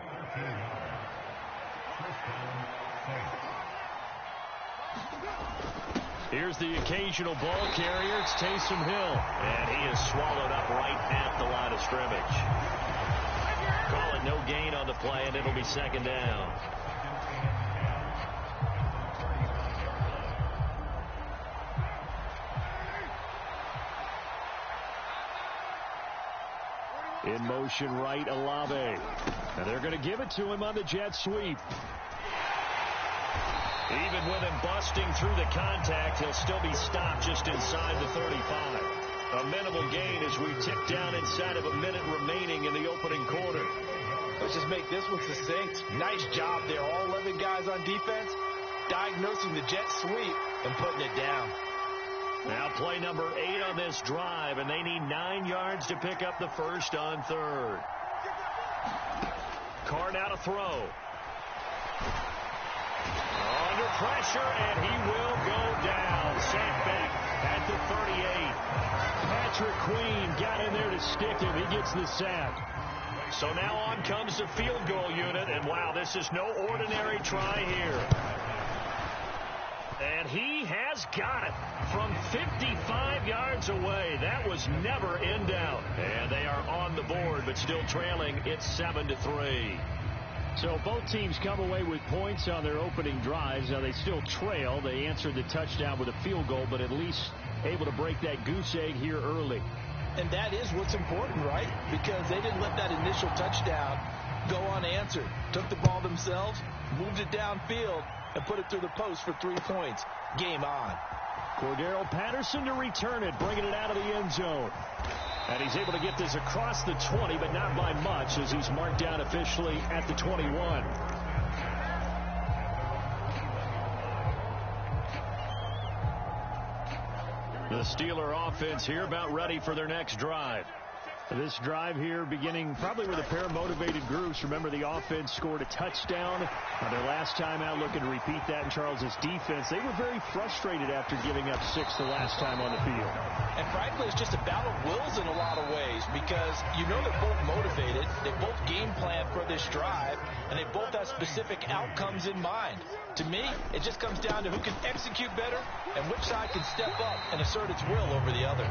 Here's the occasional ball carrier. It's Taysom Hill. And he is swallowed up right at the line of scrimmage. Call it no gain on the play, and it'll be 2nd down. In motion right, LLe-ge-nd. And they're going to give it to him on the jet sweep. Even with him busting through the contact, he'll still be stopped just inside the 35. A minimal gain as we tick down inside of a minute remaining in the opening quarter. Let's just make this one succinct. Nice job there. All 11 guys on defense diagnosing the jet sweep and putting it down. Now play number 8 on this drive, and they need 9 yards to pick up the first on 3rd. Carr now to throw. Under pressure, and he will go down. Sacked back at the 38. Patrick Queen got in there to stick him. He gets the sack. So now on comes the field goal unit, and wow, this is no ordinary try here. And he has got it from 55 yards away. That was never in doubt. And they are on the board, but still trailing. It's 7-3. So both teams come away with points on their opening drives. Now they still trail. They answered the touchdown with a field goal, but at least able to break that goose egg here early. And that is what's important, right? Because they didn't let that initial touchdown go unanswered. Took the ball themselves, moved it downfield, and put it through the post for 3 points. Game on. Cordero Patterson to return it, bringing it out of the end zone. And he's able to get this across the 20, but not by much, as he's marked down officially at the 21. The Steeler offense here about ready for their next drive. This drive here beginning probably with a pair of motivated groups. Remember, the offense scored a touchdown on their last time out, looking to repeat that in Charles's defense. They were very frustrated after giving up 6 the last time on the field. And frankly, it's just a battle of wills in a lot of ways, because you know they're both motivated. They both game plan for this drive, and they both have specific outcomes in mind. To me, it just comes down to who can execute better and which side can step up and assert its will over the other.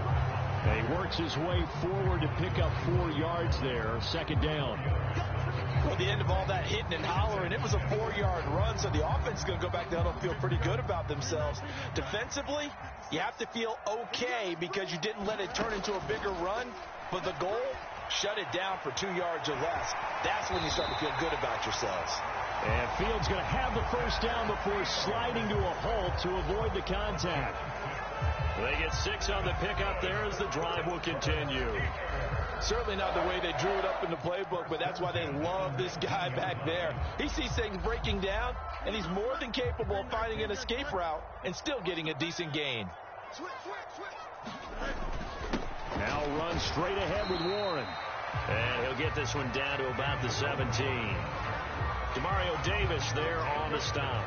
And he works his way forward to pick up 4 yards there. Second down. Well, the end of all that hitting and hollering, it was a 4-yard run, so the offense is going to go back down and feel pretty good about themselves. Defensively, you have to feel okay because you didn't let it turn into a bigger run, but the goal, shut it down for 2 yards or less. That's when you start to feel good about yourselves. And Fields going to have the first down before sliding to a halt to avoid the contact. They get 6 on the pickup there as the drive will continue. Certainly not the way they drew it up in the playbook, but that's why they love this guy back there. He sees things breaking down, and he's more than capable of finding an escape route and still getting a decent gain. Now runs straight ahead with Warren. And he'll get this one down to about the 17. Demario Davis there on the stop.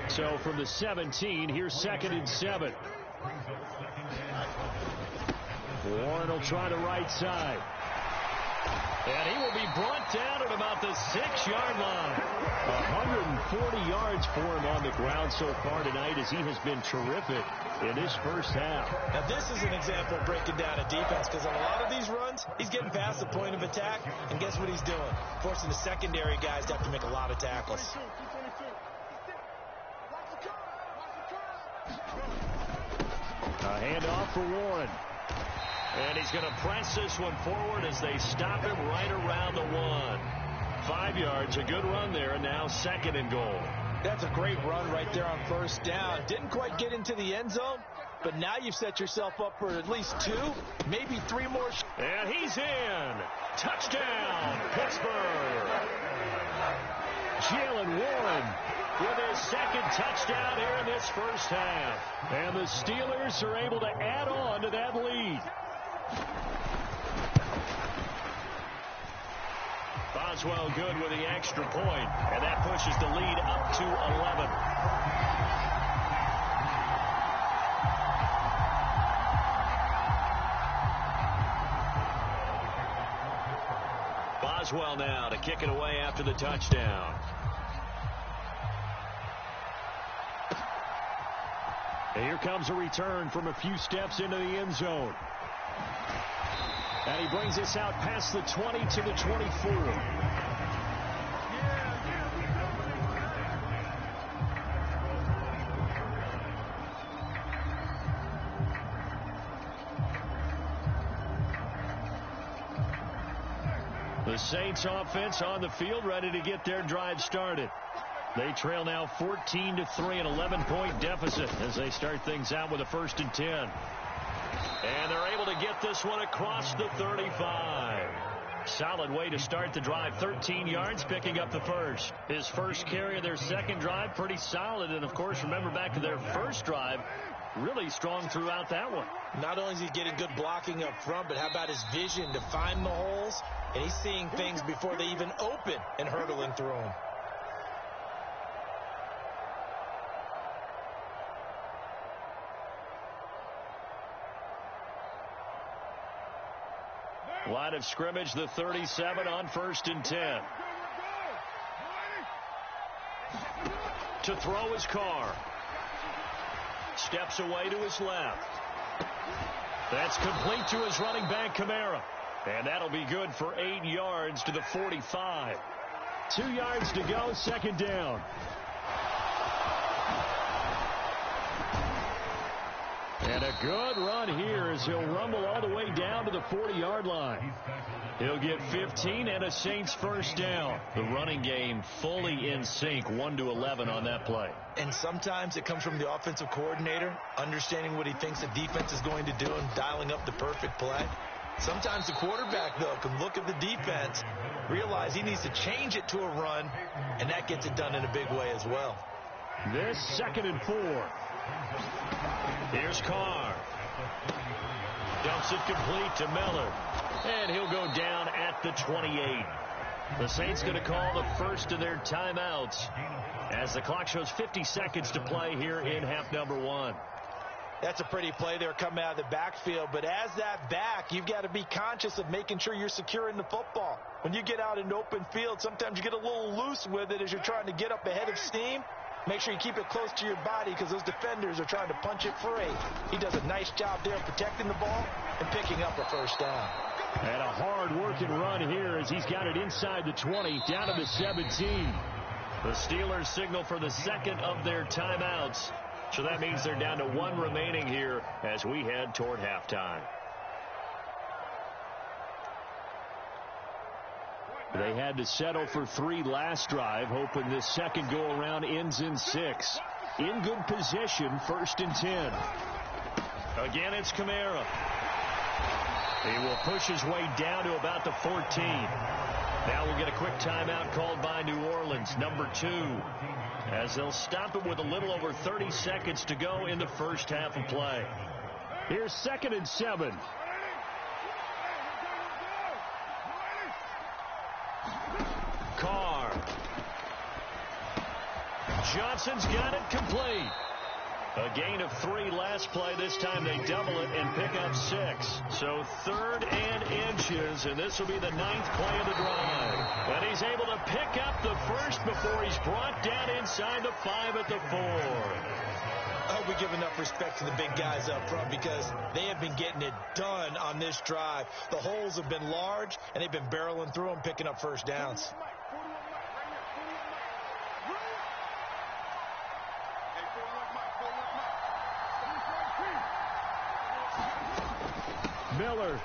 So from the 17, here's 2nd and 7. Warren will try the right side. And he will be brought down at about the 6-yard line. 140 yards for him on the ground so far tonight, as he has been terrific in his first half. Now, this is an example of breaking down a defense, because on a lot of these runs, he's getting past the point of attack, and guess what he's doing? Forcing the secondary guys to have to make a lot of tackles. A handoff for Warren. And he's going to press this one forward as they stop him right around the 1. 5 yards, a good run there, and now 2nd and goal. That's a great run right there on first down. Didn't quite get into the end zone, but now you've set yourself up for at least 2, maybe 3 more. And he's in. Touchdown, Pittsburgh. Jalen Warren with his 2nd touchdown here in this first half. And the Steelers are able to add on to that lead. Boswell good with the extra point, and that pushes the lead up to 11. Boswell now to kick it away after the touchdown. And here comes a return from a few steps into the end zone. And he brings us out past the 20 to the 24. The Saints offense on the field, ready to get their drive started. They trail now 14-3, an 11-point deficit as they start things out with a 1st and 10. And they're able to get this one across the 35. Solid way to start the drive. 13 yards, picking up the first. His first carry of their second drive, pretty solid. And, of course, remember back to their first drive, really strong throughout that one. Not only is he getting good blocking up front, but how about his vision to find the holes? And he's seeing things before they even open and hurdling through them. Line of scrimmage, the 37 on 1st and 10. To throw his Carr. Steps away to his left. That's complete to his running back, Kamara. And that'll be good for 8 yards to the 45. 2 yards to go, 2nd down. And a a good run here as he'll rumble all the way down to the 40-yard line. He'll get 15 and a Saints first down. The running game fully in sync, 1-11 on that play. And sometimes it comes from the offensive coordinator, understanding what he thinks the defense is going to do and dialing up the perfect play. Sometimes the quarterback, though, can look at the defense, realize he needs to change it to a run, and that gets it done in a big way as well. This 2nd and 4. Here's Carr. Dumps it complete to Miller. And he'll go down at the 28. The Saints going to call the first of their timeouts as the clock shows 50 seconds to play here in half number 1. That's a pretty play there coming out of the backfield. But as that back, you've got to be conscious of making sure you're securing the football. When you get out in open field, sometimes you get a little loose with it as you're trying to get up ahead of steam. Make sure you keep it close to your body because those defenders are trying to punch it free. He does a nice job there protecting the ball and picking up a first down. And a hard-working run here as he's got it inside the 20, down to the 17. The Steelers signal for the second of their timeouts. So that means they're down to 1 remaining here as we head toward halftime. They had to settle for 3 last drive, hoping this second go-around ends in 6. In good position, 1st and 10. Again, it's Kamara. He will push his way down to about the 14. Now we'll get a quick timeout called by New Orleans, number 2. As they'll stop it with a little over 30 seconds to go in the first half of play. Here's 2nd and 7. Carr. Johnson's got it complete. A gain of 3 last play. This time they double it and pick up 6. So 3rd and inches, and this will be the 9th play of the drive. And he's able to pick up the first before he's brought down inside the 5 at the 4. I hope we give enough respect to the big guys up front because they have been getting it done on this drive. The holes have been large, and they've been barreling through them, picking up first downs. Miller.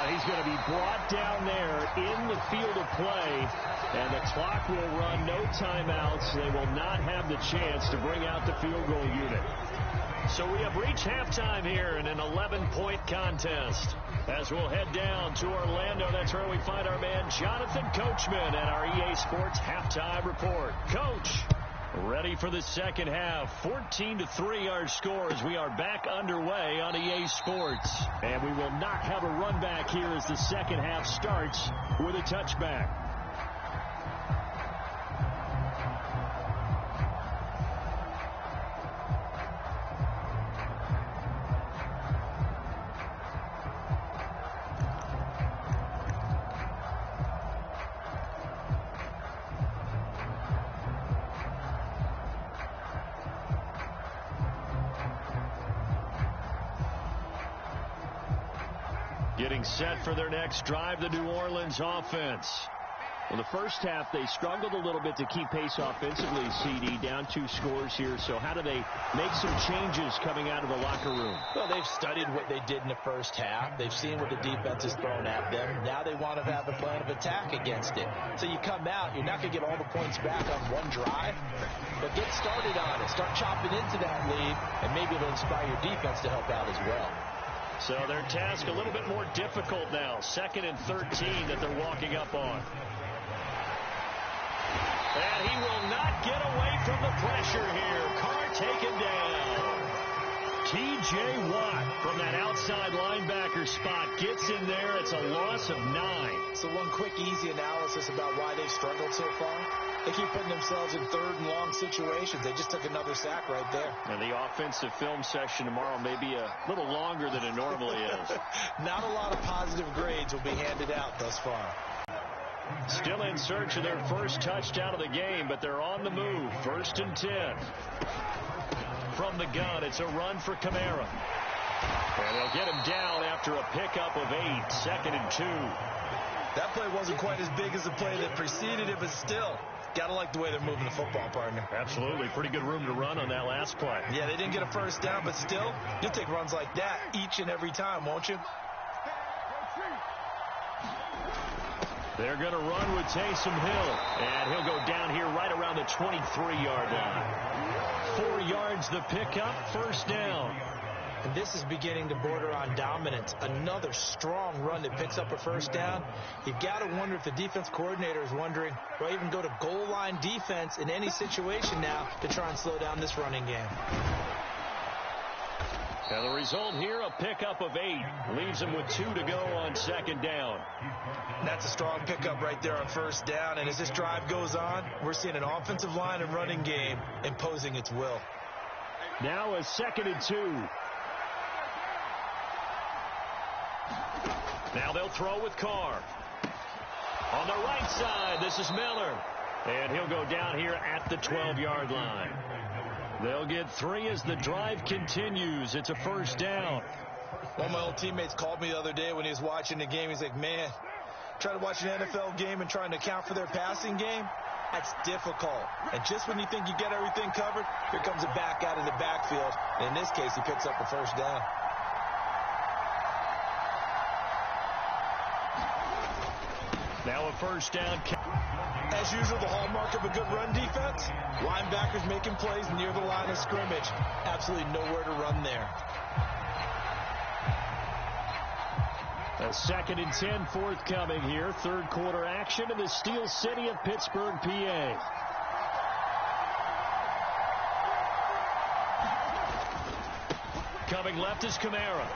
He's going to be brought down there in the field of play, and the clock will run. No timeouts. They will not have the chance to bring out the field goal unit. So we have reached halftime here in an 11-point contest. As we'll head down to Orlando, that's where we find our man Jonathan Coachman at our EA Sports Halftime Report. Coach, ready for the second half. 14-3 our score as we are back underway on EA Sports. And we will not have a run back here as the second half starts with a touchback. Getting set for their next drive, the New Orleans offense. Well, the first half, they struggled a little bit to keep pace offensively, CD, down 2 scores here. So how do they make some changes coming out of the locker room? Well, they've studied what they did in the first half. They've seen what the defense has thrown at them. Now they want to have a plan of attack against it. So you come out, you're not going to get all the points back on one drive, but get started on it. Start chopping into that lead, and maybe it'll inspire your defense to help out as well. So their task a little bit more difficult now. 2nd and 13 that they're walking up on. And he will not get away from the pressure here. Carr taken down. T.J. Watt from that outside linebacker spot gets in there. It's a loss of 9. So one quick, easy analysis about why they've struggled so far. They keep putting themselves in 3rd and long situations. They just took another sack right there. And the offensive film session tomorrow may be a little longer than it normally is. Not a lot of positive grades will be handed out thus far. Still in search of their first touchdown of the game, but they're on the move. 1st and 10. From the gun, it's a run for Kamara. And they'll get him down after a pickup of 8. 2nd and 2. That play wasn't quite as big as the play that preceded it, but still, Gotta like the way they're moving the football, partner. Absolutely. Pretty good room to run on that last play. Yeah, they didn't get a first down, but still, you'll take runs like that each and every time, won't you? They're going to run with Taysom Hill, and he'll go down here right around the 23-yard line. 4 yards the pickup, first down. And this is beginning to border on dominance. Another strong run that picks up a first down. You've got to wonder if the defense coordinator is wondering, do I even go to goal line defense in any situation now to try and slow down this running game? Now the result here, a pickup of 8. Leaves them with 2 to go on second down. That's a strong pickup right there on first down. And as this drive goes on, we're seeing an offensive line and running game imposing its will. Now a 2nd and 2. Now they'll throw with Carr. On the right side, this is Miller. And he'll go down here at the 12-yard line. They'll get 3 as the drive continues. It's a first down. One of my old teammates called me the other day when he was watching the game. He's like, man, trying to watch an NFL game and trying to account for their passing game, that's difficult. And just when you think you get everything covered, here comes a back out of the backfield. And in this case, he picks up a first down. Now a first down. As usual, the hallmark of a good run defense, linebackers making plays near the line of scrimmage. Absolutely nowhere to run there. A 2nd and 10 forthcoming here. Third quarter action in the Steel City of Pittsburgh, PA. Coming left is Kamara.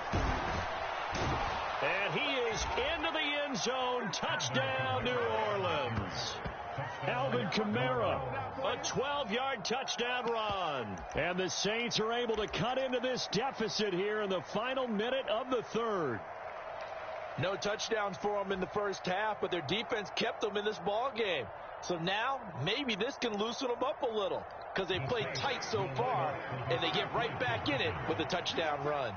And he is into the end zone. Touchdown, New Orleans. Alvin Kamara, a 12-yard touchdown run. And the Saints are able to cut into this deficit here in the final minute of the third. No touchdowns for them in the first half, but their defense kept them in this ball game. So now maybe this can loosen them up a little because they played tight so far, and they get right back in it with a touchdown run.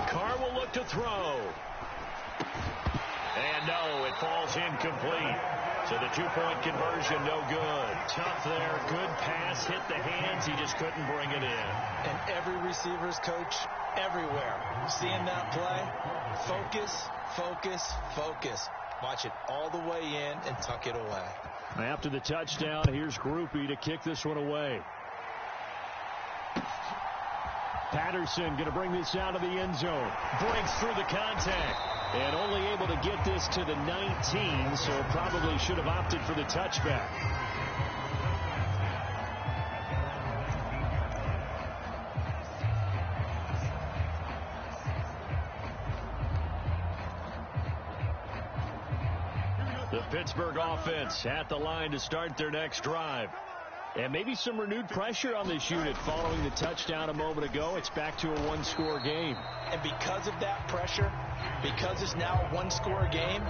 Carr will look to throw. And no, it falls incomplete. So the two-point conversion, no good. Tough there. Good pass. Hit the hands. He just couldn't bring it in. And every receiver's coach everywhere seeing that play. Focus, focus, focus. Watch it all the way in and tuck it away. After the touchdown, here's Groupie to kick this one away. Patterson going to bring this out of the end zone. Breaks through the contact. And only able to get this to the 19, so probably should have opted for the touchback. The Pittsburgh offense at the line to start their next drive. And maybe some renewed pressure on this unit following the touchdown a moment ago. It's back to a one-score game. And because of that pressure, because it's now a one-score game,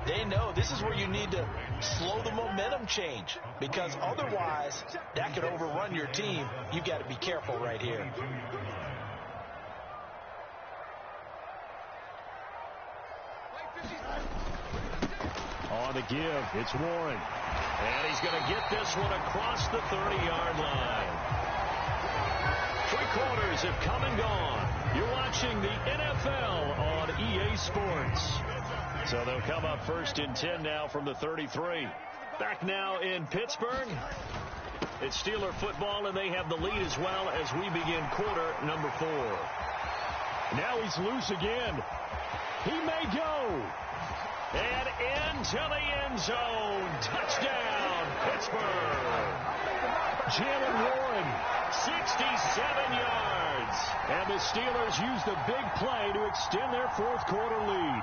they know this is where you need to slow the momentum change. Because otherwise, that could overrun your team. You've got to be careful right here. On the give, it's Warren. And he's going to get this one across the 30-yard line. 3 quarters have come and gone. You're watching the NFL on EA Sports. So they'll come up 1st and 10 now from the 33. Back now in Pittsburgh. It's Steeler football, and they have the lead as well as we begin quarter number 4. Now he's loose again. He may go. And into the end zone. Touchdown, Pittsburgh. Jalen Warren, 67 yards. And the Steelers use the big play to extend their 4th quarter lead.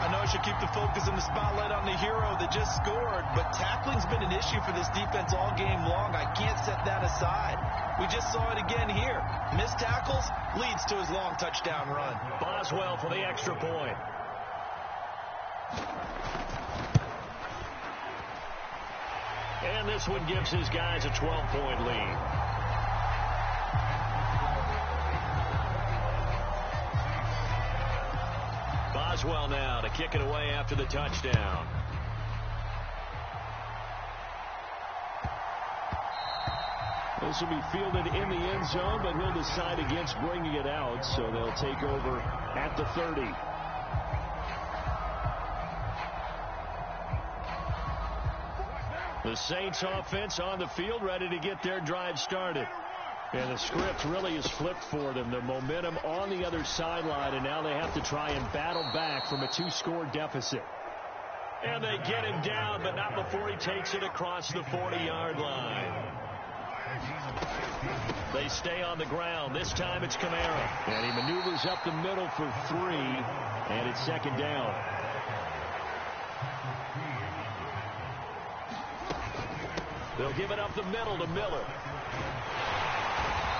I know I should keep the focus and the spotlight on the hero that just scored, but tackling's been an issue for this defense all game long. I can't set that aside. We just saw it again here. Missed tackles leads to his long touchdown run. Boswell for the extra point. And this one gives his guys a 12-point lead. Boswell now to kick it away after the touchdown. This will be fielded in the end zone, but he'll decide against bringing it out, so they'll take over at the 30. The Saints offense on the field, ready to get their drive started. And the script really is flipped for them. The momentum on the other sideline, and now they have to try and battle back from a 2-score deficit. And they get him down, but not before he takes it across the 40-yard line. They stay on the ground. This time it's Kamara. And he maneuvers up the middle for 3, and it's second down. They'll give it up the middle to Miller.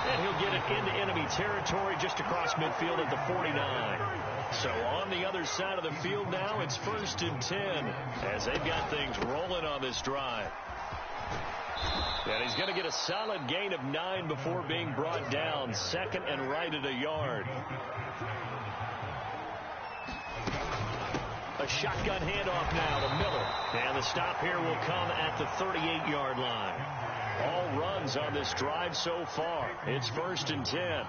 And he'll get it into enemy territory just across midfield at the 49. So on the other side of the field now, it's 1st and 10 as they've got things rolling on this drive. And he's going to get a solid gain of 9 before being brought down. Second and right at a yard. A shotgun handoff now to Miller. And the stop here will come at the 38-yard line. All runs on this drive so far. It's 1st and 10.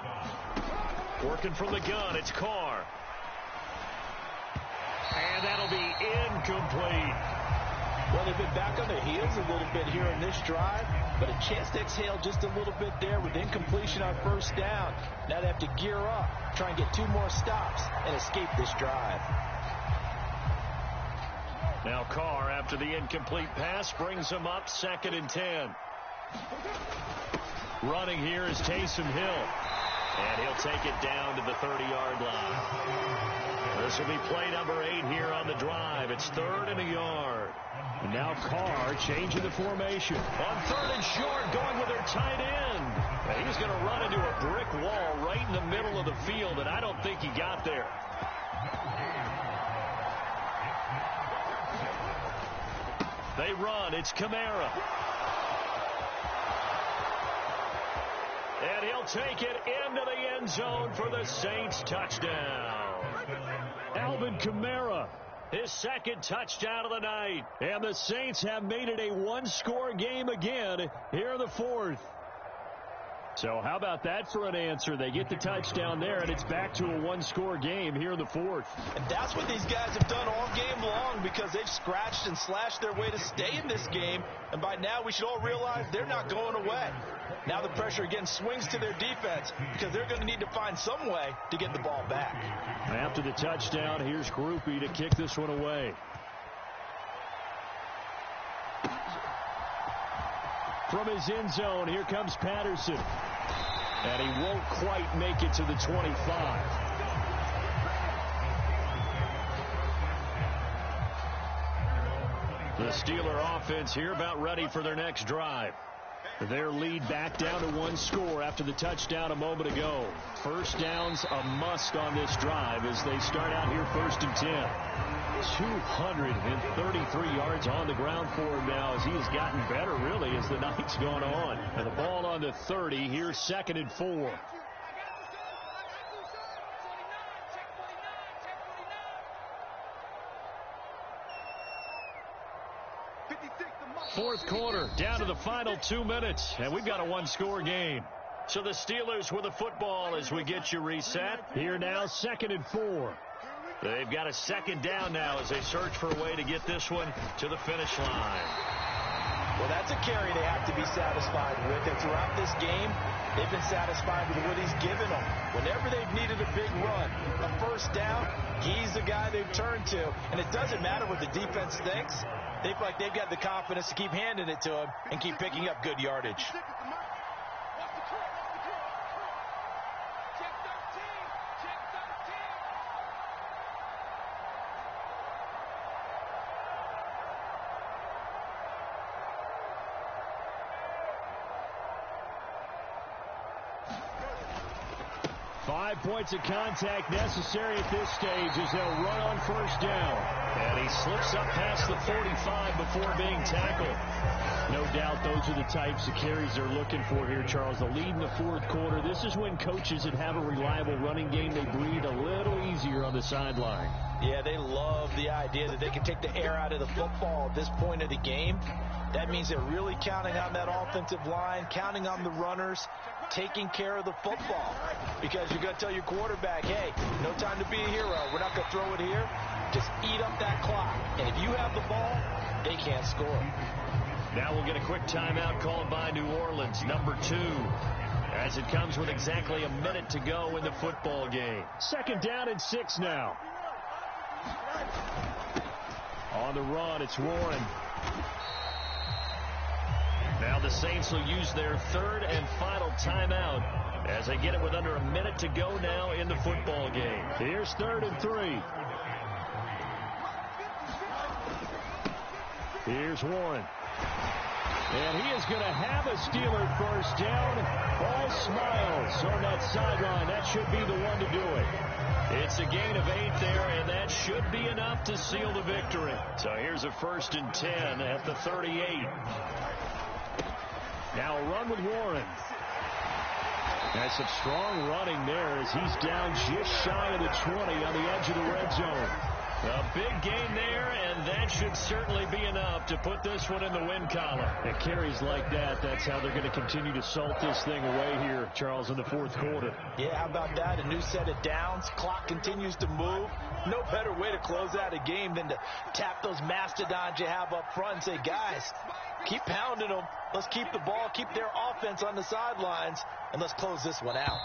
Working from the gun, it's Carr. And that'll be incomplete. Well, they've been back on their heels a little bit here in this drive, but a chance to exhale just a little bit there with incompletion on 1st down. Now they have to gear up, try and get 2 more stops, and escape this drive. Now Carr, after the incomplete pass, brings him up 2nd and 10. Running here is Taysom Hill. And he'll take it down to the 30-yard line. This will be play number 8 here on the drive. It's 3rd and a yard. And now Carr changing the formation. On 3rd and short, going with their tight end. And he's going to run into a brick wall right in the middle of the field, and I don't think he got there. They run. It's Kamara. And he'll take it into the end zone for the Saints touchdown. Alvin Kamara, his 2nd touchdown of the night. And the Saints have made it a 1-score game again here in the 4th. So how about that for an answer? They get the touchdown there, and it's back to a 1-score game here in the 4th. And that's what these guys have done all game long, because they've scratched and slashed their way to stay in this game. And by now we should all realize they're not going away. Now the pressure again swings to their defense, because they're going to need to find some way to get the ball back. After the touchdown, here's Groupie to kick this one away. From his end zone, here comes Patterson. And he won't quite make it to the 25. The Steeler offense here about ready for their next drive. Their lead back down to 1 score after the touchdown a moment ago. 1st down's a must on this drive as they start out here 1st and 10. 233 yards on the ground for him now as he has gotten better, really, as the night's gone on. And the ball on the 30, here's 2nd and 4. Fourth quarter, down to the final 2 minutes, and we've got a 1-score game. So the Steelers with the football as we get you reset. Here now, 2nd and 4. They've got a 2nd down now as they search for a way to get this one to the finish line. Well, that's a carry they have to be satisfied with. And throughout this game, they've been satisfied with what he's given them. Whenever they've needed a big run, a 1st down, he's the guy they've turned to. And it doesn't matter what the defense thinks. They feel like they've got the confidence to keep handing it to him and keep picking up good yardage. 5 points of contact necessary at this stage as they'll run on 1st down. And he slips up past the 45 before being tackled. No doubt those are the types of carries they're looking for here, Charles. The lead in the 4th quarter. This is when coaches that have a reliable running game, they breathe a little easier on the sideline. Yeah, they love the idea that they can take the air out of the football at this point of the game. That means they're really counting on that offensive line, counting on the runners, taking care of the football. Because you're going to tell your quarterback, hey, no time to be a hero. We're not going to throw it here. Just eat up that clock. And if you have the ball, they can't score. Now we'll get a quick timeout called by New Orleans, number 2. As it comes with exactly a minute to go in the football game. 2nd down and 6 now. On the run, it's Warren. Now the Saints will use their 3rd and final timeout as they get it with under a minute to go now in the football game. Here's 3rd and 3. Here's Warren. And he is going to have a Steeler first down. All smiles on that sideline. That should be the one to do it. It's a gain of 8 there, and that should be enough to seal the victory. So here's a 1st and 10 at the 38. Now a run with Warren. That's some strong running there as he's down just shy of the 20 on the edge of the red zone. A big gain there, and that should certainly be enough to put this one in the win column. And carries like that, that's how they're going to continue to salt this thing away here, Charles, in the 4th quarter. Yeah, how about that? A new set of downs. Clock continues to move. No better way to close out a game than to tap those mastodons you have up front and say, guys, keep pounding them. Let's keep the ball, keep their offense on the sidelines, and let's close this one out.